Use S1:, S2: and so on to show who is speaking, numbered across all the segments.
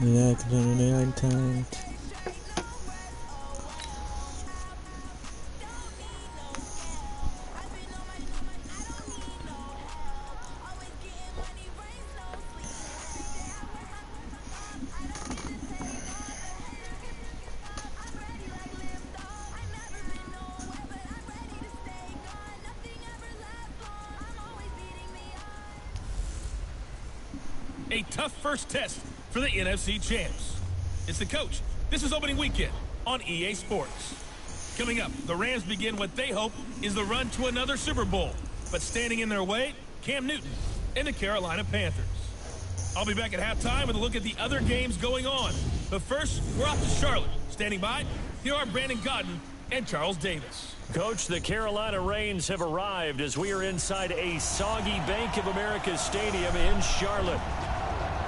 S1: Ja, einen Teil.
S2: A tough first test for the NFC champs. It's the coach. This is opening weekend on EA Sports. Coming up, the Rams begin what they hope is the run to another Super Bowl. But standing in their way, Cam Newton and the Carolina Panthers. I'll be back at halftime with a look at the other games going on. But first, we're off to Charlotte. Standing by, here are Brandon Gaudin and Charles Davis.
S3: Coach, the Carolina Rains have arrived as we are inside a soggy Bank of America Stadium in Charlotte.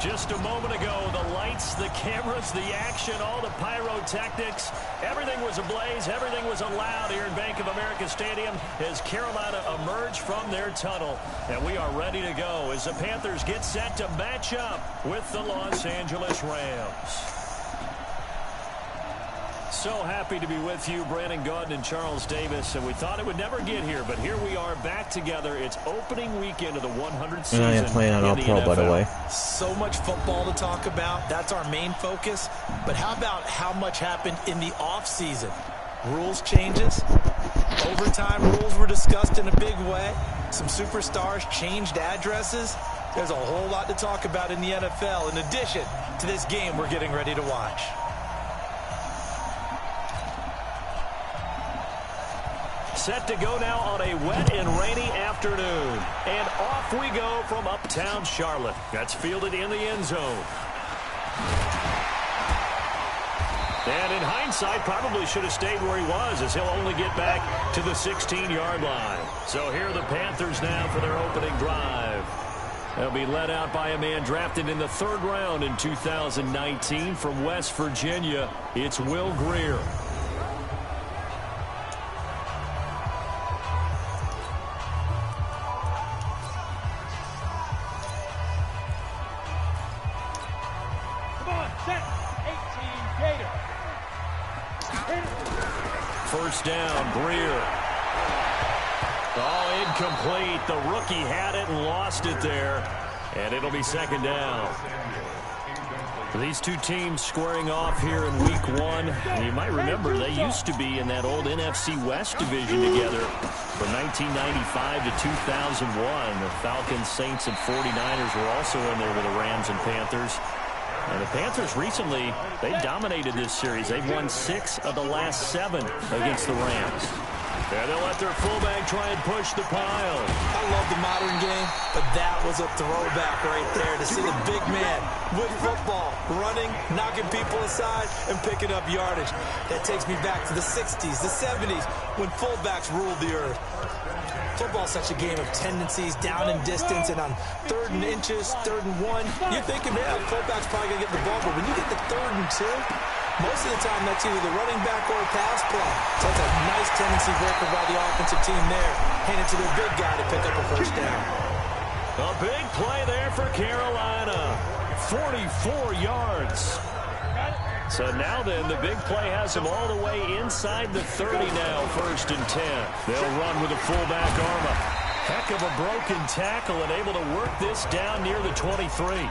S3: Just a moment ago, the lights, the cameras, the action, all the pyrotechnics, everything was ablaze, everything was allowed here in Bank of America Stadium as Carolina emerged from their tunnel. And we are ready to go as the Panthers get set to match up with the Los Angeles Rams. So happy to be with you, Brandon Gaudin and Charles Davis. And we thought it would never get here, but here we are back together. It's opening weekend of the 100th season.
S1: And I am playing on All Pro, by the way.
S4: So much football to talk about. That's our main focus. But how about how much happened in the offseason? Rules changes. Overtime rules were discussed in a big way. Some superstars changed addresses. There's a whole lot to talk about in the NFL in addition to this game we're getting ready to watch.
S3: Set to go now on a wet and rainy afternoon. And off we go from uptown Charlotte. That's fielded in the end zone. And in hindsight, probably should have stayed where he was as he'll only get back to the 16-yard line. So here are the Panthers now for their opening drive. They'll be led out by a man drafted in the 3rd round in 2019 from West Virginia. It's Will Grier. First down, Grier. Oh, incomplete. The rookie had it and lost it there. And it'll be 2nd down. These two teams squaring off here in week 1. You might remember they used to be in that old NFC West division together from 1995 to 2001. The Falcons, Saints, and 49ers were also in there with the Rams and Panthers. And the Panthers recently, they dominated this series. They've won 6 of the last 7 against the Rams. And they'll let their fullback try and push the pile.
S4: I love the modern game, but that was a throwback right there to see the big man with football, running, knocking people aside, and picking up yardage. That takes me back to the 60s, the 70s, when fullbacks ruled the earth. Football's such a game of tendencies, down and distance, and on 3rd and inches, 3rd and 1, you're thinking, man, the fullback's probably going to get the ball, but when you get the 3rd and 2, most of the time that's either the running back or a pass play. So that's a nice tendency breaker by the offensive team there. Hand it to their big guy to pick up a first down.
S3: A big play there for Carolina. 44 yards. So now then, the big play has them all the way inside the 30 now, 1st and 10. They'll run with a fullback arm up. Heck of a broken tackle and able to work this down near the 23.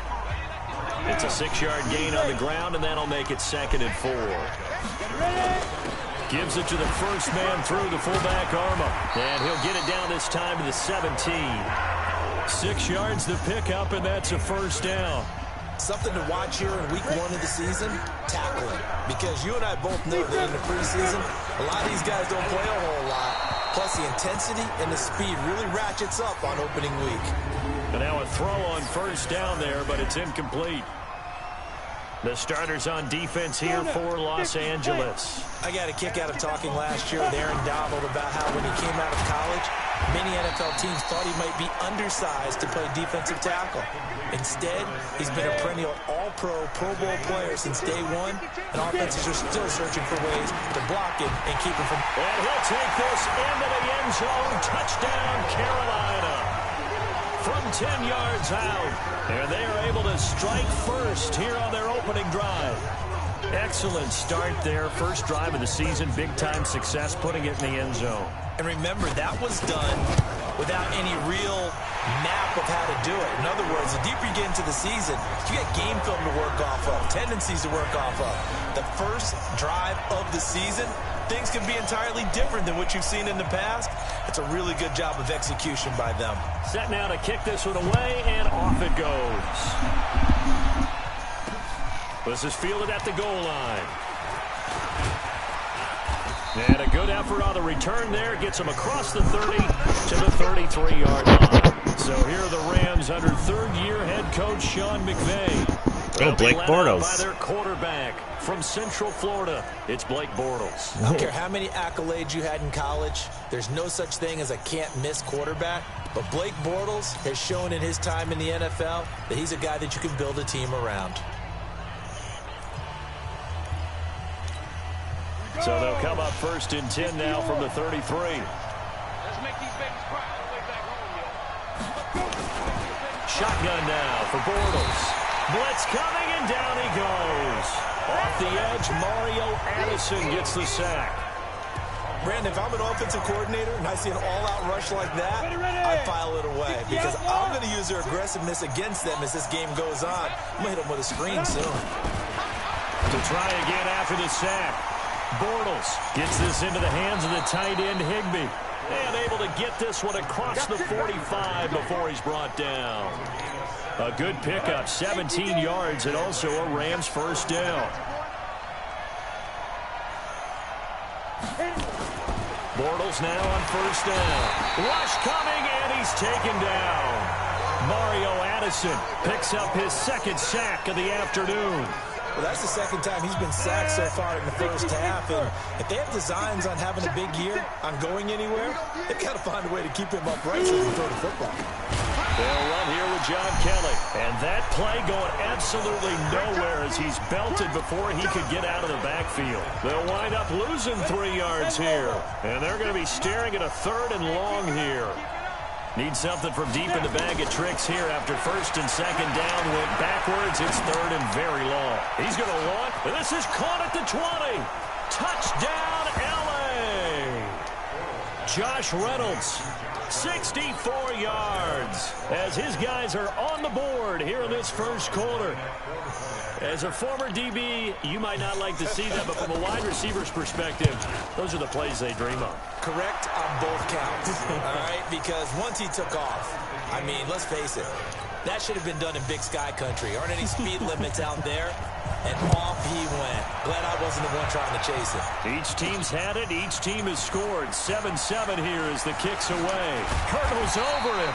S3: It's a 6-yard gain on the ground, and that'll make it 2nd and 4. Gives it to the first man through the fullback arm up. And he'll get it down this time to the 17. 6 yards the pickup, and that's a first down.
S4: Something to watch here in week 1 of the season, tackling. Because you and I both know that in the preseason, a lot of these guys don't play a whole lot. Plus the intensity and the speed really ratchets up on opening week.
S3: And now a throw on first down there, but it's incomplete. The starters on defense here for Los Angeles.
S4: I got a kick out of talking last year with Aaron Donald about how when he came out of college, many NFL teams thought he might be undersized to play defensive tackle. Instead, he's been a perennial all-pro, Pro Bowl player since day 1, and offenses are still searching for ways to block him and keep him from...
S3: And he'll take this into the end zone. Touchdown, Carolina. from 10 yards out. And they are able to strike first here on their opening drive. Excellent start there. First drive of the season. Big-time success putting it in the end zone.
S4: And remember, that was done without any real map of how to do it. In other words, the deeper you get into the season, you get game film to work off of, tendencies to work off of. The first drive of the season, things can be entirely different than what you've seen in the past. It's a really good job of execution by them.
S3: Set now to kick this one away, and off it goes. This is fielded at the goal line. And a good effort on the return there. Gets him across the 30 to the 33-yard line. So here are the Rams under third-year head coach Sean McVay.
S1: Go Blake Bortles.
S3: By their quarterback from Central Florida, it's Blake Bortles.
S4: I don't care how many accolades you had in college. There's no such thing as a can't-miss quarterback. But Blake Bortles has shown in his time in the NFL that he's a guy that you can build a team around.
S3: So they'll come up first and 10 now from the 33.
S5: Let's make these babies cry all the way back home, yo.
S3: Shotgun now for Bortles. Blitz coming, and down he goes. Off the edge, Mario Addison gets the sack.
S4: Brandon, if I'm an offensive coordinator and I see an all-out rush like that, I file it away because I'm going to use their aggressiveness against them as this game goes on. I'm going to hit them with a screen soon.
S3: To try again after the sack. Bortles gets this into the hands of the tight end Higbee. And able to get this one across the 45 before he's brought down. A good pickup, 17 yards, and also a Rams first down. Bortles now on first down. Rush coming, and he's taken down. Mario Addison picks up his second sack of the afternoon.
S4: Well, that's the second time he's been sacked so far in the first half. And if they have designs on having a big year, on going anywhere, they've got to find a way to keep him upright so he can throw the football.
S3: They'll run here with John Kelly. And that play going absolutely nowhere as he's belted before he could get out of the backfield. They'll wind up losing 3 yards here. And they're going to be staring at a third and long here. Need something from deep in the bag of tricks here after first and second down went backwards. It's third and very long. He's going to launch. This is caught at the 20. Touchdown, L.A. Josh Reynolds, 64 yards as his guys are on the board here in this first quarter. As a former DB, you might not like to see that, but from a wide receiver's perspective, those are the plays they dream of.
S4: Correct on both counts, all right? Because once he took off, I mean, let's face it, that should have been done in Big Sky country. Aren't any speed limits out there? And off he went. Glad I wasn't the one trying to chase it.
S3: Each team's had it. Each team has scored. 7-7 here as the kick's away. Hurdles over him.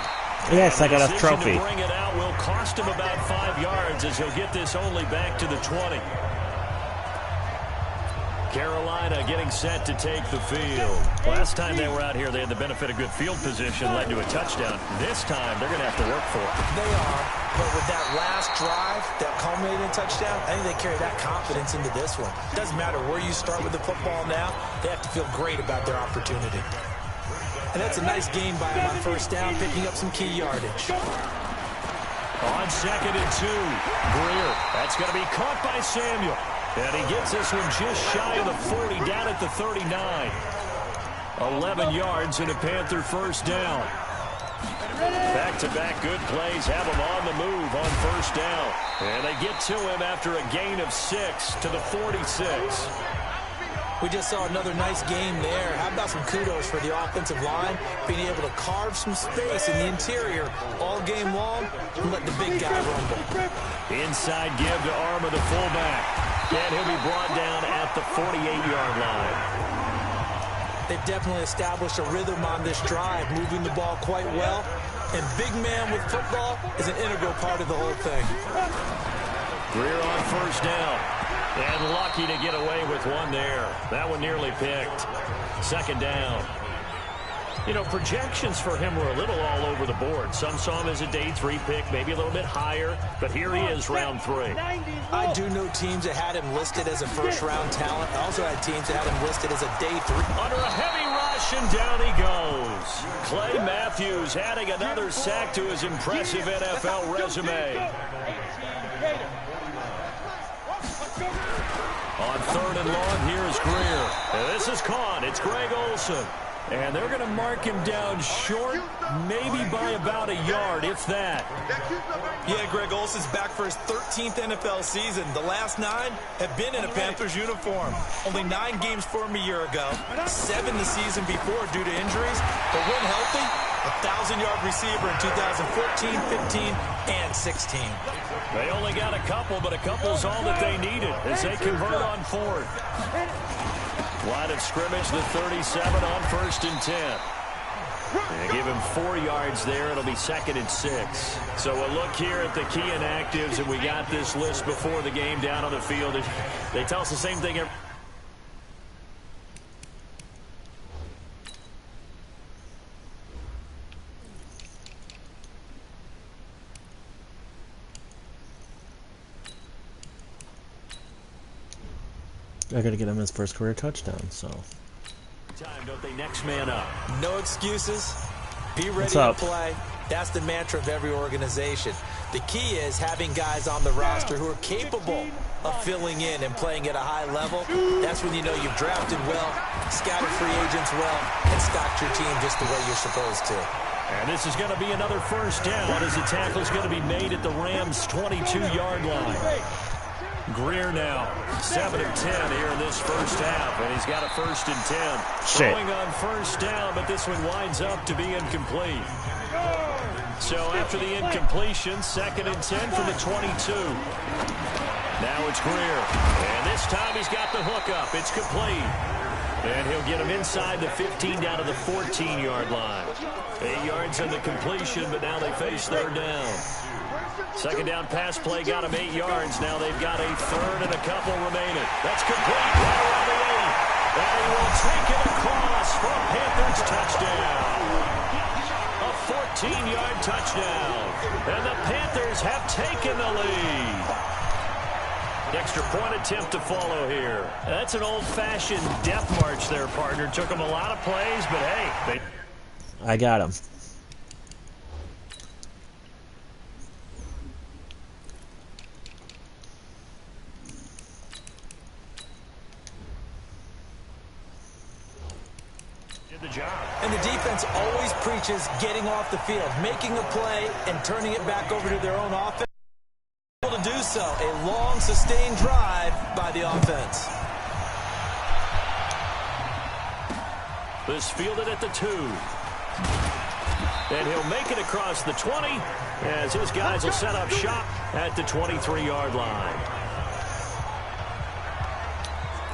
S1: Yes, I got a trophy.
S3: To bring it out will cost him about 5 yards as he'll get this only back to the 20. Carolina getting set to take the field. Last time they were out here, they had the benefit of good field position, led to a touchdown. This time, they're going to have to work for it.
S4: They are, but with that last drive that culminated in touchdown, I think they carry that confidence into this one. Doesn't matter where you start with the football now, they have to feel great about their opportunity. And that's a nice gain by him on first down, picking up some key yardage.
S3: On second and 2, Greer. That's going to be caught by Samuel. And he gets this one just shy of the 40, down at the 39. 11 yards and a Panther first down. Back-to-back good plays have him on the move on first down. And they get to him after a gain of 6 to the 46.
S4: We just saw another nice game there. How about some kudos for the offensive line, being able to carve some space in the interior all game long and let the big guy rumble.
S3: Inside give to Arma, the fullback. And he'll be brought down at the 48-yard line.
S4: They've definitely established a rhythm on this drive, moving the ball quite well. And big man with football is an integral part of the whole thing.
S3: Greer on first down. And lucky to get away with one there. That one nearly picked. Second down. You know, projections for him were a little all over the board. Some saw him as a day 3 pick, maybe a little bit higher. But here he is, round 3.
S4: I do know teams that had him listed as a first-round talent. I also had teams that had him listed as a day 3.
S3: Under a heavy rush, and down he goes. Clay Matthews adding another sack to his impressive NFL resume. On 3rd and long, here's Greer. And this is caught. It's Greg Olsen. And they're going to mark him down short, maybe by about a yard, if that.
S4: Yeah, Greg Olsen's back for his 13th NFL season. The last 9 have been in a Panthers uniform. Only 9 games for him a year ago, 7 the season before due to injuries. But when healthy, a 1,000-yard receiver in 2014, 15, and 16.
S3: They only got a couple, but a couple's all that they needed as they convert on 4th. Line of scrimmage, the 37 on 1st and 10. They give him 4 yards there. It'll be 2nd and 6. So a look here at the key inactives, and we got this list before the game down on the field. They tell us the same thing every
S1: I gotta get him his first career touchdown, so.
S3: time, don't they? Next man up.
S4: No excuses. Be ready to play. That's the mantra of every organization. The key is having guys on the roster who are capable of filling in and playing at a high level. That's when you know you've drafted well, scouted free agents well, and stocked your team just the way you're supposed to.
S3: And this is going to be another first down as the tackle's going to be made at the Rams' 22-yard line. Greer now, 7 of 10 here in this first half, and he's got a 1st and 10. Throwing on first down, but this one winds up to be incomplete. So after the incompletion, 2nd and 10 from the 22. Now it's Greer, and this time he's got the hook up. It's complete. And he'll get him inside the 15 down to the 14-yard line. 8 yards on the completion, but now they face 3rd down. 2nd down pass play got him 8 yards. Now they've got a 3rd and a couple remaining. That's complete right around the 8. And he will take it across for a Panthers touchdown. A 14-yard touchdown. And the Panthers have taken the lead. Extra point attempt to follow here. That's an old-fashioned death march there, partner. Took him a lot of plays, but hey.
S1: I got him.
S3: Did the job.
S4: And the defense always preaches getting off the field, making a play, and turning it back over to their own offense. To do so, a long, sustained drive by the offense.
S3: This fielded at the 2. And he'll make it across the 20 as his guys will set up shop at the 23-yard line.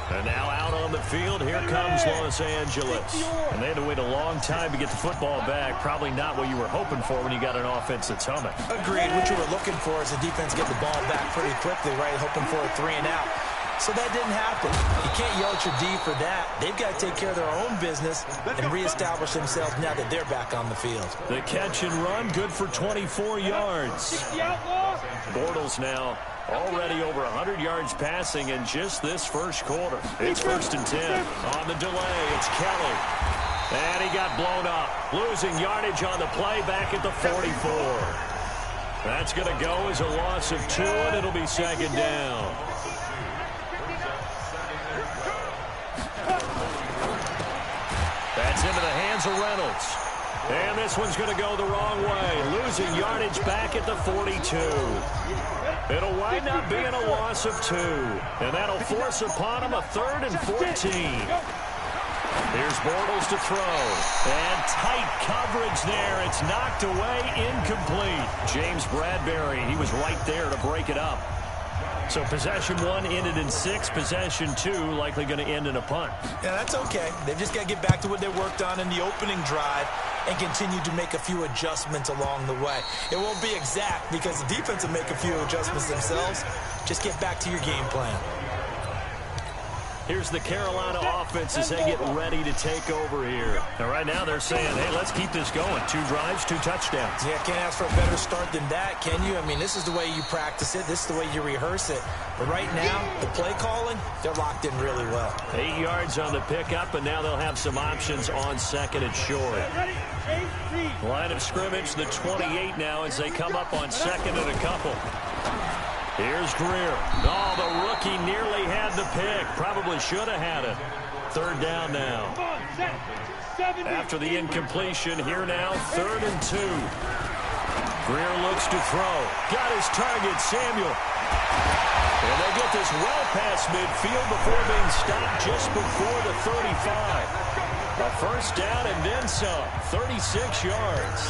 S3: And now out on the field, here comes Los Angeles. And they had to wait a long time to get the football back. Probably not what you were hoping for when you got an offense that's humming.
S4: Agreed. What you were looking for is the defense get the ball back pretty quickly, right? Hoping for a 3 and out. So that didn't happen. You can't yell at your D for that. They've got to take care of their own business and reestablish themselves now that they're back on the field.
S3: The catch and run, good for 24 yards. Bortles now already over 100 yards passing in just this first quarter. It's 1st and 10. On the delay, it's Kelly. And he got blown up. Losing yardage on the play back at the 44. That's going to go as a loss of 2, and it'll be 2nd down. That's into the hands of Reynolds. And this one's going to go the wrong way. Losing yardage back at the 42. It'll wind up being a loss of 2. And that'll force upon him a 3rd and 14. Here's Bortles to throw. And tight coverage there. It's knocked away, incomplete. James Bradbury, he was right there to break it up. So possession 1 ended in 6. Possession 2 likely going to end in a punt.
S4: Yeah, that's okay. They've just got to get back to what they worked on in the opening drive and continue to make a few adjustments along the way. It won't be exact because the defense will make a few adjustments themselves. Just get back to your game plan.
S3: Here's the Carolina offense as they get ready to take over here. And right now they're saying, hey, let's keep this going. 2 drives, 2 touchdowns.
S4: Yeah, can't ask for a better start than that, can you? I mean, this is the way you practice it. This is the way you rehearse it. But right now, the play calling, they're locked in really well.
S3: 8 yards on the pickup, and now they'll have some options on 2nd and short. Line of scrimmage, the 28 now as they come up on 2nd and a couple. Here's Greer. Oh, the rookie nearly had the pick. Probably should have had it. 3rd down now. After the incompletion, here now, 3rd and 2. Greer looks to throw. Got his target, Samuel. And they get this well past midfield before being stopped just before the 35. A 1st down and then some. 36 yards.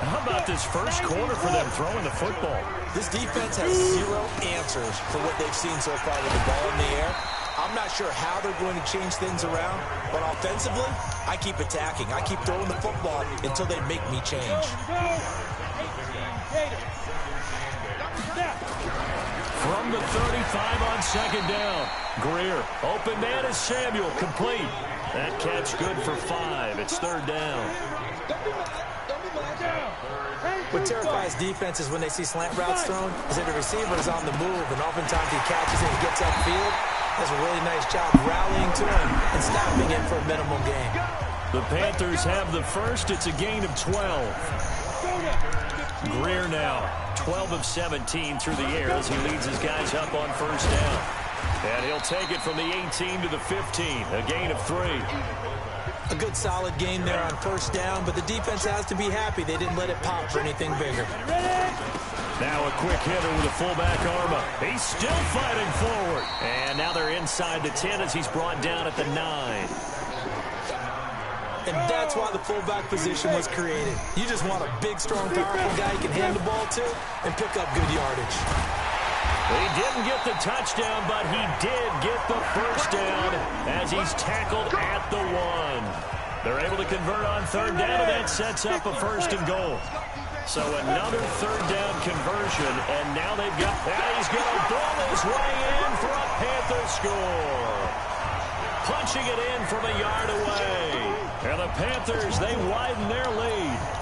S3: How about this first quarter for them throwing the football?
S4: This defense has 0 answers for what they've seen so far with the ball in the air. I'm not sure how they're going to change things around, but offensively, I keep attacking. I keep throwing the football until they make me change.
S3: From the 35 on 2nd down. Greer, open man is Samuel, complete. That catch good for 5. It's 3rd down.
S4: What terrifies defenses when they see slant routes thrown is that the receiver is on the move, and oftentimes he catches it and gets upfield. Does a really nice job rallying to him and stopping him for a minimal gain.
S3: The Panthers have the first. It's a gain of 12. Greer now, 12 of 17 through the air as he leads his guys up on 1st down. And he'll take it from the 18 to the 15, a gain of 3.
S4: A good solid gain there on 1st down, but the defense has to be happy they didn't let it pop for anything bigger.
S3: Now a quick hitter with a fullback arm up. He's still fighting forward. And now they're inside the 10 as he's brought down at the 9.
S4: And that's why the fullback position was created. You just want a big, strong, powerful guy you can hand the ball to and pick up good yardage.
S3: He didn't get the touchdown, but he did get the 1st down as he's tackled at the 1. They're able to convert on 3rd down, and that sets up a 1st and goal. So another 3rd down conversion, and now they've got that. He's going to ball his way in for a Panther score. Punching it in from a yard away. And the Panthers, they widen their lead.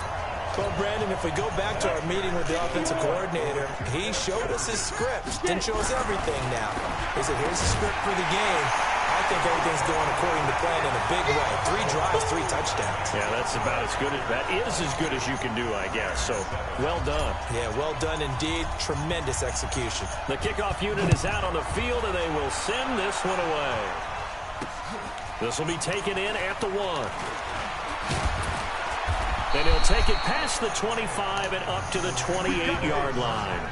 S4: Well, Brandon, if we go back to our meeting with the offensive coordinator, he showed us his script. Didn't show us everything now. He said, here's the script for the game. I think everything's going according to plan in a big way. 3 drives, 3 touchdowns.
S3: Yeah, that's about as good as, that is as good as you can do, I guess. So, well done.
S4: Yeah, well done indeed. Tremendous execution.
S3: The kickoff unit is out on the field, and they will send this one away. This will be taken in at the 1. Then he'll take it past the 25 and up to the 28-yard line.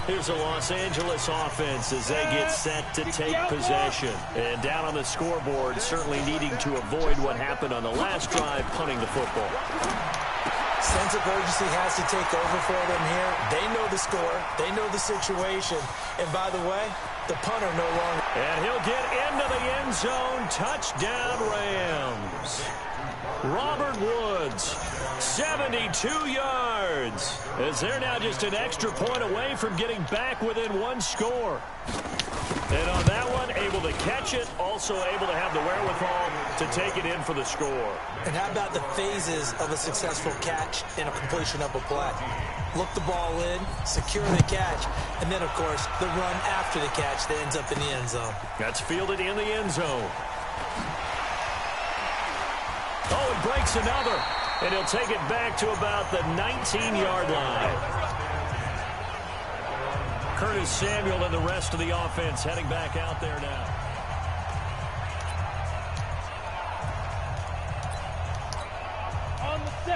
S3: Here's the Los Angeles offense as they get set to take possession. And down on the scoreboard, certainly needing to avoid what happened on the last drive, punting the football.
S4: Sense of urgency has to take over for them here. They know the score. They know the situation. And by the way, the punter no longer.
S3: And he'll get into the end zone. Touchdown, Rams. Robert Woods, 72 yards. As they're now just an extra point away from getting back within 1 score. And on that one, able to catch it, also able to have the wherewithal to take it in for the score.
S4: And how about the phases of a successful catch and a completion of a play? Look the ball in, secure the catch, and then, of course, the run after the catch that ends up in the end zone.
S3: That's fielded in the end zone. Oh, and breaks another. And he'll take it back to about the 19-yard line. Curtis Samuel and the rest of the offense heading back out there now.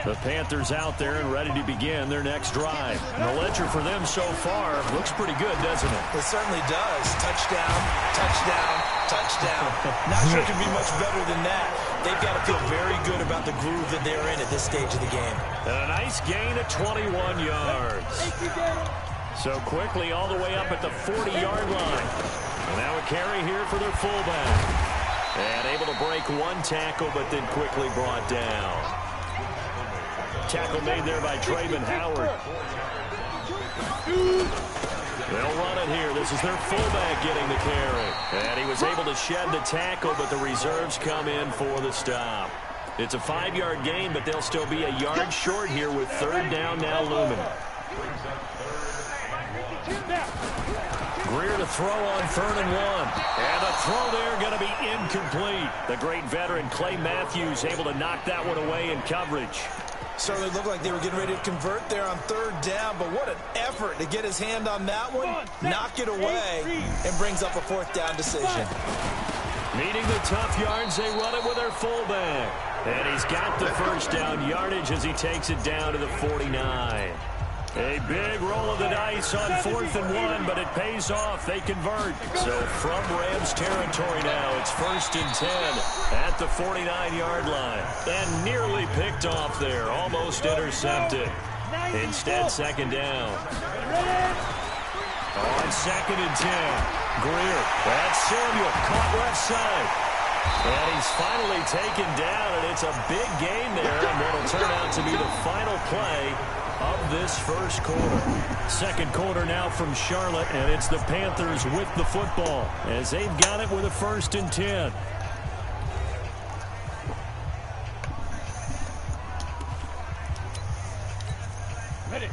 S3: The Panthers out there and ready to begin their next drive. And the ledger for them so far looks pretty good, doesn't it?
S4: It certainly does. Touchdown, touchdown, touchdown. Not sure it could be much better than that. They've got to feel very good about the groove that they're in at this stage of the game.
S3: And a nice gain of 21 yards. So quickly all the way up at the 40-yard line. And now a carry here for their fullback. And able to break 1 tackle, but then quickly brought down. Tackle made there by Trayvon Howard. They'll run it here. This is their fullback getting the carry. And he was able to shed the tackle, but the reserves come in for the stop. It's a 5-yard gain, but they'll still be a yard short here with third down now looming. Greer to throw on 3rd and 1. And the throw there going to be incomplete. The great veteran Clay Matthews able to knock that one away in coverage.
S4: Certainly looked like they were getting ready to convert there on 3rd down, but what an effort to get his hand on that one, knock it away, and brings up a 4th down decision.
S3: Needing the tough yards, they run it with their fullback. And he's got the first down yardage as he takes it down to the 49. A big roll of the dice on 4th and 1, but it pays off. They convert. So from Rams territory now, it's 1st and 10 at the 49-yard line. And nearly picked off there, almost intercepted. Instead, 2nd down. On 2nd and 10, Greer. That's Samuel, caught left side. And he's finally taken down, and it's a big gain there, and what'll turn out to be the final play of this first quarter. 2nd quarter now from Charlotte, and it's the Panthers with the football as they've got it with a 1st and 10.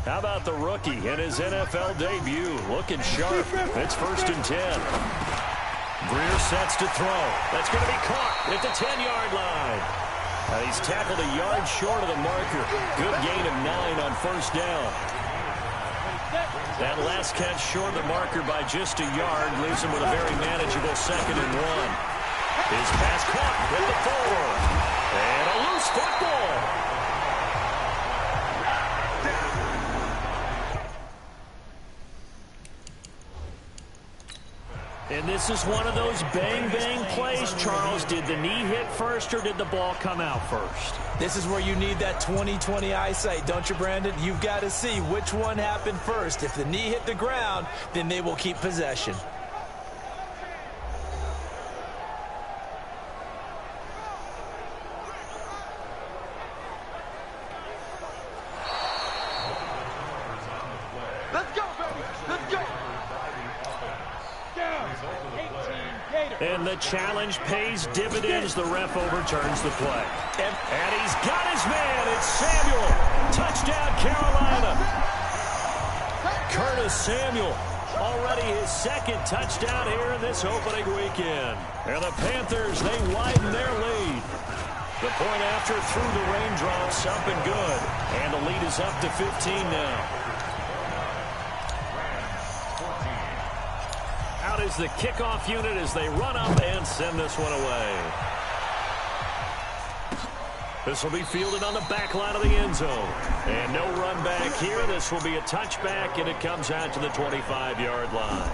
S3: How about the rookie in his NFL debut? Looking sharp. It's 1st and 10. Greer sets to throw. That's going to be caught at the 10-yard line. He's tackled a yard short of the marker. Good gain of 9 on 1st down. That last catch short of the marker by just a yard leaves him with a very manageable 2nd and 1. His pass caught at the 4. And a loose football. And this is one of those bang-bang plays, Charles. Did the knee hit first or did the ball come out first?
S4: This is where you need that 20/20 eyesight, don't you, Brandon? You've got to see which one happened first. If the knee hit the ground, then they will keep possession.
S5: Let's go, baby. Let's go.
S3: And the challenge pays dividends. The ref overturns the play. And he's got his man. It's Samuel. Touchdown, Carolina. Curtis Samuel. Already his 2nd touchdown here in this opening weekend. And the Panthers, they widen their lead. The point after through the raindrops, up and good. And the lead is up to 15 now. Out is the kickoff unit as they run up and send this one away. This will be fielded on the back line of the end zone. And no run back here. This will be a touchback, and it comes out to the 25-yard line.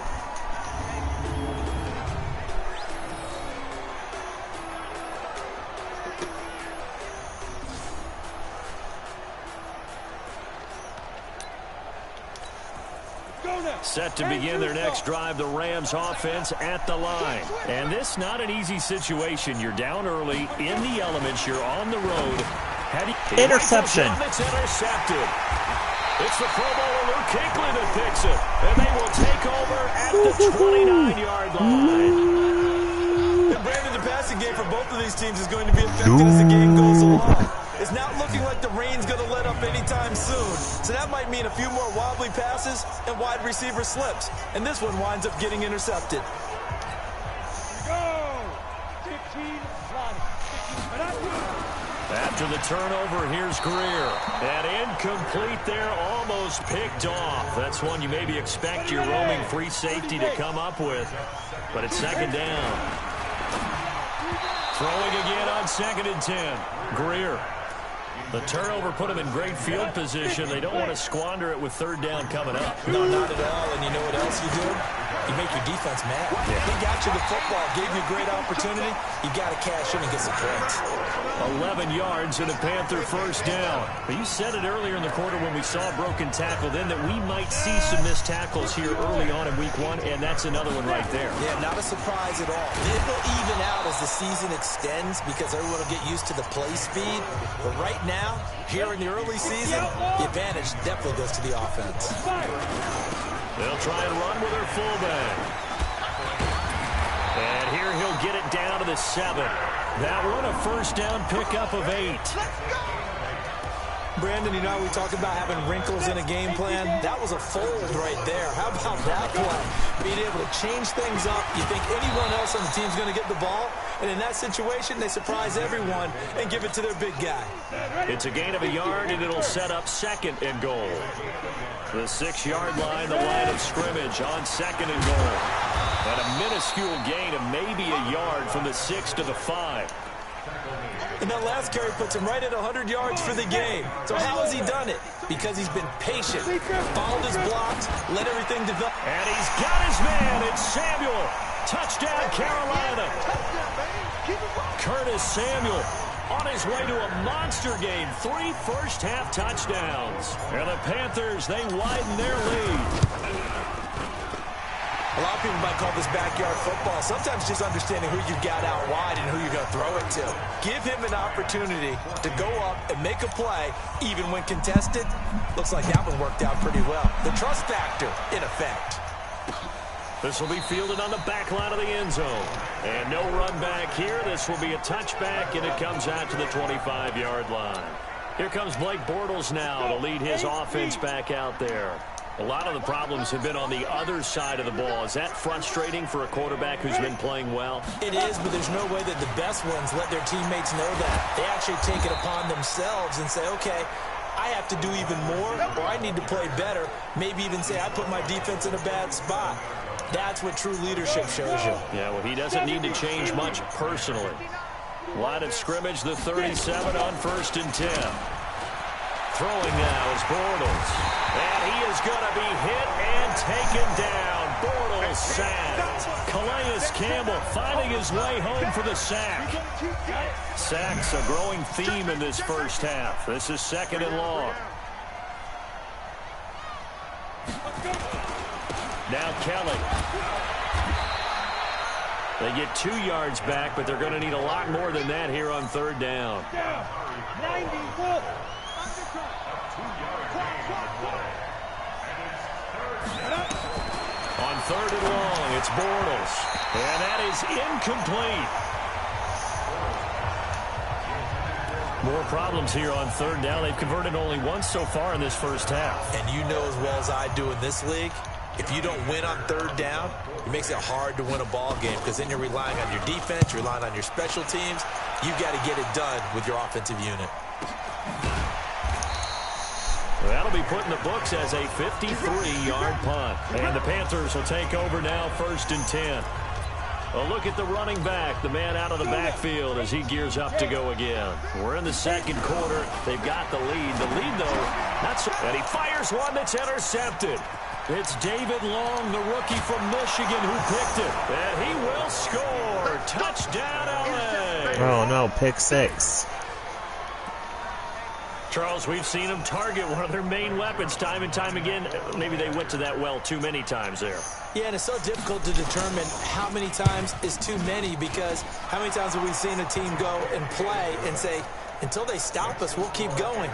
S3: Set to begin their next drive, the Rams offense at the line. And this not an easy situation. You're down early, in the elements, you're on the road.
S1: Interception.
S3: It's intercepted. It's the Pro Bowler Luke Kuechly that picks it. And they will take over at the 29-yard line.
S4: And Brandon, the passing game for both of these teams is going to be affected as the game goes along. It's not looking like the rain's going to let up anytime soon. So that might mean a few more wobbly passes and wide receiver slips. And this one winds up getting intercepted.
S3: After the turnover, here's Greer. And incomplete there, almost picked off. That's one you maybe expect your roaming free safety to come up with. But it's 2nd down. Throwing again on 2nd and 10. Greer. The turnover put him in great field position. They don't want to squander it with 3rd down coming up.
S4: No, not at all. And you know what else you do? You make your defense mad. Yeah. They got you the football, gave you a great opportunity. You got to cash in and get some points.
S3: 11 yards and a Panther 1st down. But you said it earlier in the quarter when we saw a broken tackle then that we might see some missed tackles here early on in week 1, and that's another one right there.
S4: Yeah, not a surprise at all. It will even out as the season extends because everyone will get used to the play speed. But right now, here in the early season, the advantage definitely goes to the offense.
S3: They'll try and run with their fullback. And here he'll get it down to the 7. That one a first down pickup of 8.
S4: Brandon, you know how we talk about having wrinkles in a game plan? That was a fold right there. How about that play? Being able to change things up. You think anyone else on the team's going to get the ball? And in that situation, they surprise everyone and give it to their big guy.
S3: It's a gain of a yard, and it'll set up 2nd and goal. The 6-yard line, the line of scrimmage on 2nd and goal. And a minuscule gain of maybe a yard from the 6 to the 5.
S4: And that last carry puts him right at 100 yards for the game. So how has he done it? Because he's been patient, followed his blocks, let everything develop.
S3: And he's got his man. It's Samuel. Touchdown, Carolina. Curtis Samuel on his way to a monster game. 3 first-half touchdowns. And the Panthers, they widen their lead.
S4: A lot of people might call this backyard football. Sometimes just understanding who you got out wide and who you're going to throw it to. Give him an opportunity to go up and make a play, even when contested. Looks like that one worked out pretty well. The trust factor, in effect.
S3: This will be fielded on the back line of the end zone. And no run back here. This will be a touchback, and it comes out to the 25-yard line. Here comes Blake Bortles now to lead his offense back out there. A lot of the problems have been on the other side of the ball. Is that frustrating for a quarterback who's been playing well?
S4: It is, but there's no way that the best ones let their teammates know that. They actually take it upon themselves and say, okay, I have to do even more, or I need to play better. Maybe even say I put my defense in a bad spot. That's what true leadership shows you.
S3: Yeah, well, he doesn't need to change much personally. Line of scrimmage, the 37 on 1st and 10. Throwing now is Bortles. And he is going to be hit and taken down. Bortles sacked. Calais Campbell finding his way home for the sack. Sacks a growing theme in this first half. This is 2nd and long. Now Kelly. They get 2 yards back, but they're going to need a lot more than that here on 3rd down.
S5: 91.
S3: On 3rd and long, it's Bortles. And that is incomplete. More problems here on 3rd down. They've converted only once so far in this first half.
S4: And you know as well as I do in this league, if you don't win on 3rd down, it makes it hard to win a ball game because then you're relying on your defense, you're relying on your special teams. You've got to get it done with your offensive unit.
S3: That'll be put in the books as a 53-yard punt. And the Panthers will take over now 1st and 10. A look at the running back, the man out of the backfield as he gears up to go again. We're in the 2nd quarter. They've got the lead. The lead, though, not so. And he fires one that's intercepted. It's David Long, the rookie from Michigan, who picked it. And he will score. Touchdown, L.A.
S1: Oh, no, pick 6.
S3: Charles, we've seen them target one of their main weapons time and time again. Maybe they went to that well too many times there.
S4: Yeah, and it's so difficult to determine how many times is too many because how many times have we seen a team go and play and say, until they stop us, we'll keep going.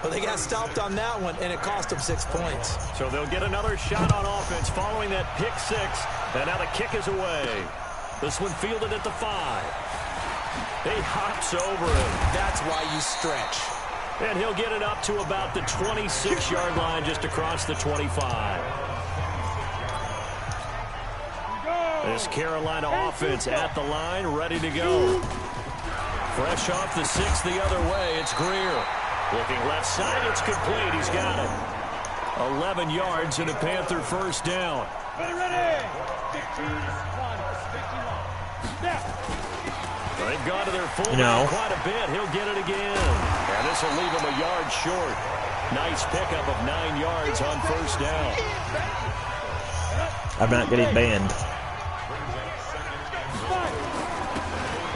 S4: Well, they got stopped on that one, and it cost them 6 points.
S3: So they'll get another shot on offense following that pick 6. And now the kick is away. This one fielded at the 5. He hops over him. That's why you stretch. And he'll get it up to about the 26-yard line just across the 25. This Carolina offense at the line, ready to go. Fresh off the 6 the other way, it's Greer. Looking left side, it's complete. He's got it. 11 yards and a Panther first down.
S5: Ready. 51.
S3: They've gone to their fullback quite a bit. He'll get it again. And this will leave him a yard short. Nice pickup of 9 yards on first down.
S1: I'm not getting banned.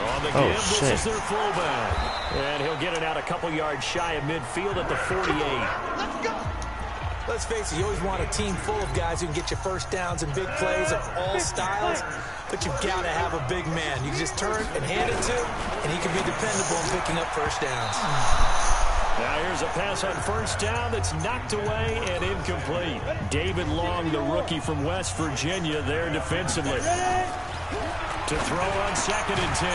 S3: On the give, this is their fullback. And he'll get it out a couple yards shy of midfield at the 48.
S4: Let's face it, you always want a team full of guys who can get you first downs and big plays of all styles, but you've got to have a big man. You can just turn and hand it to, and he can be dependable in picking up first downs.
S3: Now here's a pass on first down that's knocked away and incomplete. David Long, the rookie from West Virginia, there defensively. To throw on 2nd and 10.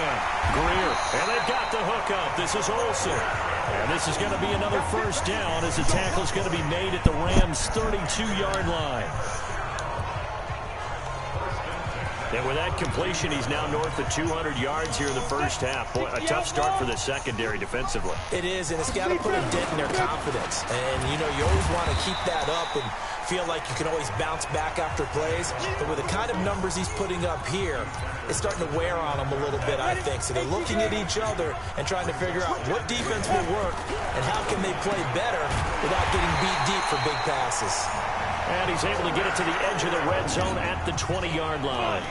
S3: Greer. And they've got the hook up. This is Olsen. And this is going to be another first down as the tackle's going to be made at the Rams' 32-yard line. And with that completion, he's now north of 200 yards here in the first half. Boy, a tough start for the secondary defensively.
S4: It is, and it's got to put a dent in their confidence. And, you know, you always want to keep that up and feel like you can always bounce back after plays. But with the kind of numbers he's putting up here, it's starting to wear on them a little bit, I think. So they're looking at each other and trying to figure out what defense will work and how can they play better without getting beat deep for big passes.
S3: And he's able to get it to the edge of the red zone at the 20-yard line.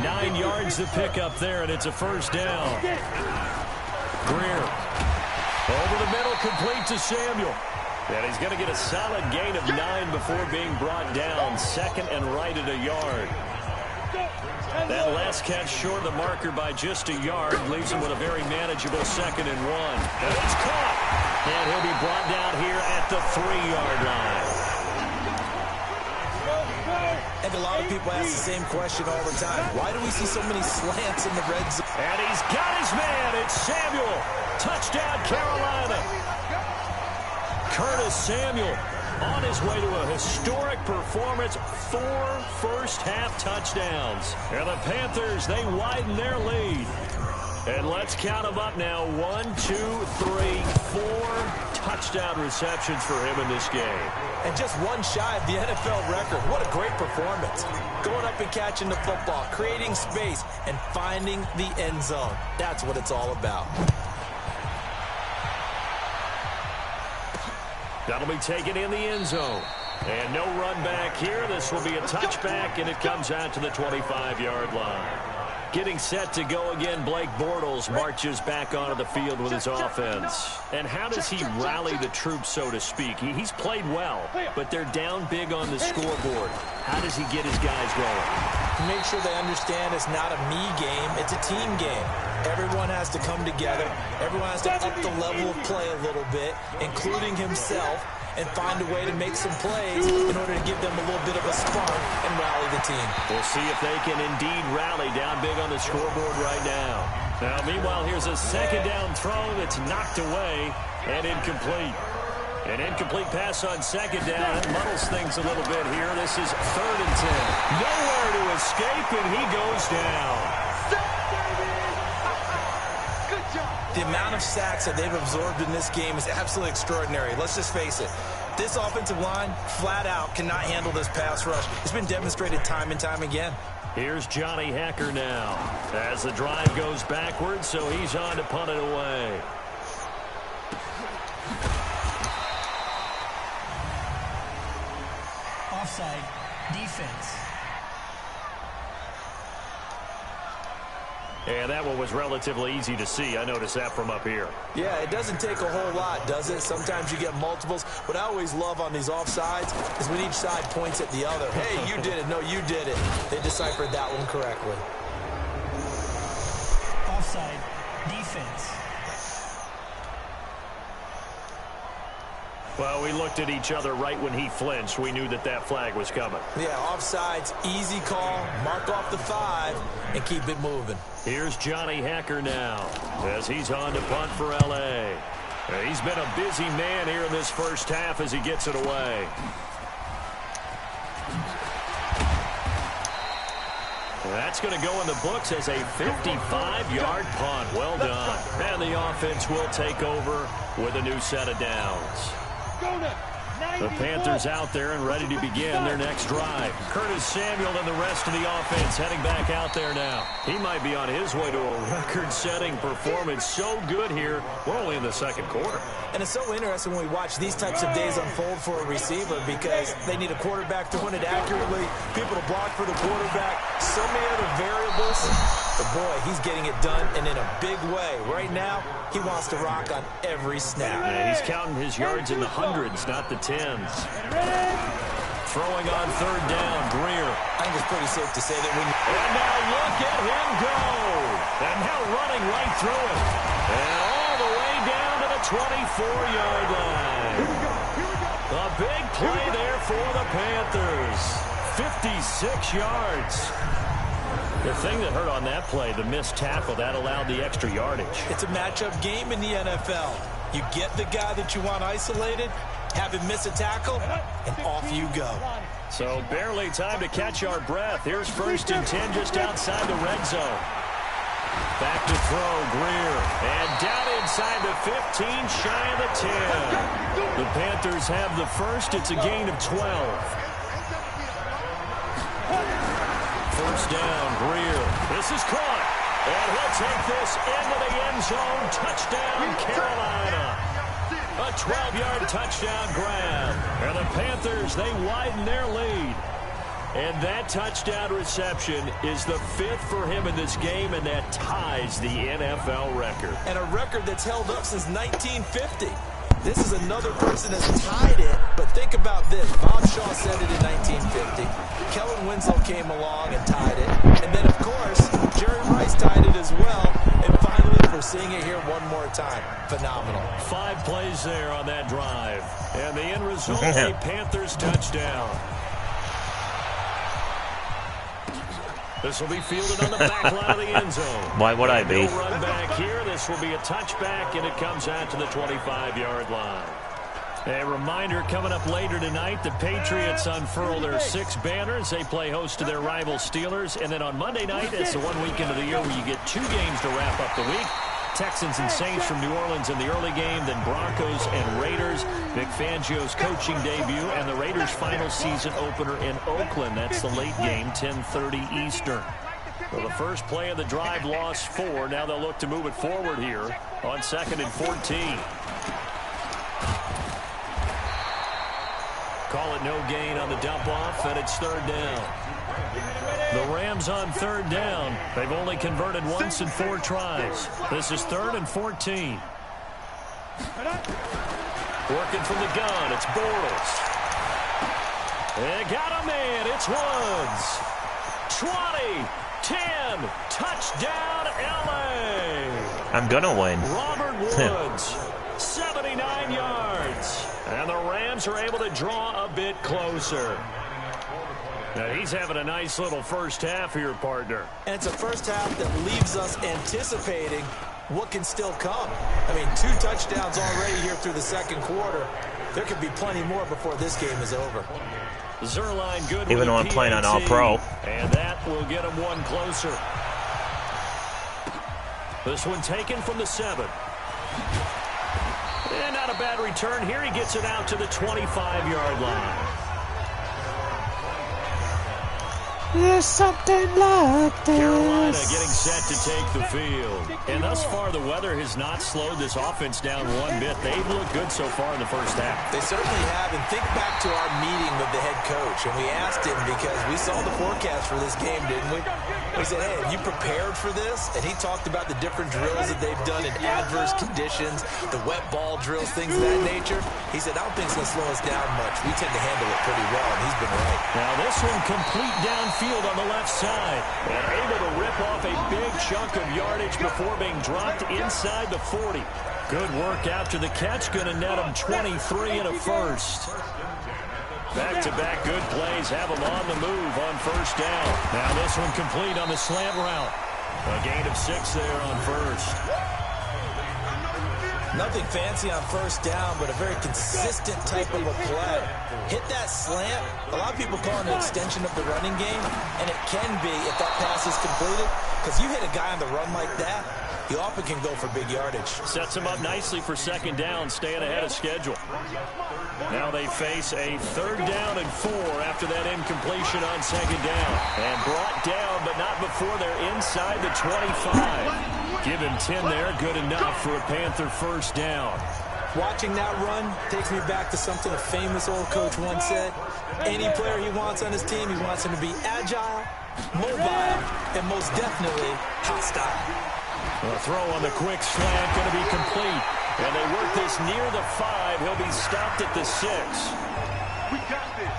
S3: 9 yards to pick up there, and it's a first down. Greer. Over the middle, complete to Samuel. And he's going to get a solid gain of 9 before being brought down. 2nd and right at a yard. That last catch short of the marker by just a yard leaves him with a very manageable 2nd and 1. And it's caught. And he'll be brought down here at the 3-yard line.
S4: I think a lot of people ask the same question all the time. Why do we see so many slants in the red zone?
S3: And he's got his man. It's Samuel. Touchdown, Carolina. Curtis Samuel on his way to a historic performance. 4 first-half touchdowns. And the Panthers, they widen their lead. And let's count them up now. 1, 2, 3, 4 touchdown receptions for him in this game.
S4: And just one shy of the NFL record. What a great performance. Going up and catching the football, creating space, and finding the end zone. That's what it's all about.
S3: That'll be taken in the end zone. And no run back here. This will be a touchback, and it comes out to the 25-yard line. Getting set to go again, Blake Bortles marches back onto the field with his offense. And how does he rally the troops, so to speak? He's played well, but they're down big on the scoreboard. How does he get his guys going?
S4: Make sure they understand it's not a me game, it's a team game. Everyone has to come together. Everyone has to up the level of play a little bit, including himself, and find a way to make some plays in order to give them a little bit of a spark and rally the team.
S3: We'll see if they can indeed rally down big on the scoreboard right now. Now, meanwhile, here's a second down throw that's knocked away and incomplete. An incomplete pass on second down. That muddles things a little bit here. This is 3rd and 10. Nowhere to escape, and he goes down.
S4: The amount of sacks that they've absorbed in this game is absolutely extraordinary. Let's just face it. This offensive line, flat out, cannot handle this pass rush. It's been demonstrated time and time again.
S3: Here's Johnny Hacker now as the drive goes backwards, so he's on to punt it away.
S6: Offside, defense.
S3: And that one was relatively easy to see. I noticed that from up here.
S4: Yeah, it doesn't take a whole lot, does it? Sometimes you get multiples. What I always love on these offsides is when each side points at the other. Hey, you did it. No, you did it. They deciphered that one correctly.
S6: Offside, defense.
S3: Well, we looked at each other right when he flinched. We knew that that flag was coming.
S4: Yeah, offsides, easy call. Mark off the 5 and keep it moving.
S3: Here's Johnny Hacker now as he's on to punt for L.A. He's been a busy man here in this first half as he gets it away. That's going to go in the books as a 55-yard punt. Well done. And the offense will take over with a new set of downs. The Panthers out there and ready to begin their next drive. Curtis Samuel and the rest of the offense heading back out there now. He might be on his way to a record-setting performance. So good here. We're only in the second quarter.
S4: And it's so interesting when we watch these types of days unfold for a receiver because they need a quarterback throwing it accurately, people to block for the quarterback, so many other variables. But, boy, he's getting it done and in a big way. Right now, he wants to rock on every snap.
S3: Yeah, he's counting his yards in the hundreds, not the tens. Throwing on 3rd down, Greer.
S4: I think it's pretty safe to say that when...
S3: And now look at him go. And now running right through it. And all the way down to the the 24-yard line. A big play there for the Panthers. 56 yards. The thing that hurt on that play, the missed tackle, that allowed the extra yardage.
S4: It's a matchup game in the NFL. You get the guy that you want isolated, have him miss a tackle, and off you go.
S3: So barely time to catch our breath. Here's 1st and 10 just outside the red zone. Back to throw, Greer. And down inside the 15, shy of the 10. The Panthers have the first. It's a gain of 12. First down, Greer. This is caught. And he'll take this into the end zone. Touchdown, Carolina. A 12-yard touchdown grab. And the Panthers, they widen their lead. And that touchdown reception is the 5th for him in this game, and that ties the NFL record.
S4: And a record that's held up since 1950. This is another person that's tied it, but think about this. Bob Shaw said it in 1950. Kellen Winslow came along and tied it. And then, of course, Jerry Rice tied it as well. And finally, we're seeing it here one more time. Phenomenal. 5 plays there on that drive. And the end result, a Panthers touchdown. This will be fielded on the back line of the end zone.
S1: Why would I be?
S3: No run back here. This will be a touchback, and it comes out to the 25-yard line. A reminder, coming up later tonight, the Patriots unfurl their 6 banners. They play host to their rival Steelers. And then on Monday night, it's the one weekend of the year where you get 2 games to wrap up the week. Texans and Saints from New Orleans in the early game, then Broncos and Raiders. Vic Fangio's coaching debut, and the Raiders' final season opener in Oakland. That's the late game, 10:30 Eastern. Well, the first play of the drive lost 4. Now they'll look to move it forward here on 2nd and 14. Call it no gain on the dump-off, and it's 3rd down. The Rams on 3rd down. They've only converted once in 4 tries. This is 3rd and 14. Working from the gun, it's Bortles. They got a man, it's Woods. 20, 10, touchdown LA.
S1: I'm gonna win.
S3: Robert Woods, 79 yards. And the Rams are able to draw a bit closer. Now, he's having a nice little first half here, partner.
S4: And it's a first half that leaves us anticipating what can still come. I mean, 2 touchdowns already here through the 2nd quarter. There could be plenty more before this game is over.
S3: Zerline good.
S1: Even though I'm playing on All-Pro.
S3: And that will get him 1 closer. This one taken from the 7. And not a bad return here. He gets it out to the 25-yard line.
S1: There's something like this.
S3: Carolina getting set to take the field. And thus far, the weather has not slowed this offense down one bit. They've looked good so far in the first half.
S4: They certainly have. And think back to our meeting with the head coach. And we asked him, because we saw the forecast for this game, didn't we? We said, hey, have you prepared for this? And he talked about the different drills that they've done in adverse conditions, the wet ball drills, things of that nature. He said, I don't think it's going to slow us down much. We tend to handle it pretty well, and he's been right.
S3: Now this one complete downfield on the left side. And able to rip off a big chunk of yardage before being dropped inside the 40. Good work after the catch. Going to net him 23 and a first. Back-to-back good plays have him on the move on first down. Now this one complete on the slant route. A gain of 6 there on first.
S4: Nothing fancy on first down, but a very consistent type of a play. Hit that slant. A lot of people call it an extension of the running game, and it can be if that pass is completed, because you hit a guy on the run like that, you often can go for big yardage.
S3: Sets him up nicely for 2nd down, staying ahead of schedule. Now they face a 3rd down and 4 after that incompletion on 2nd down. And brought down, but not before they're inside the 25. Give him 10 there, good enough for a Panther first down.
S4: Watching that run takes me back to something a famous old coach once said. Any player he wants on his team, he wants him to be agile, mobile, and most definitely hostile.
S3: A throw on the quick slant, going to be complete. And they work this near the 5. He'll be stopped at the 6.
S5: We got this.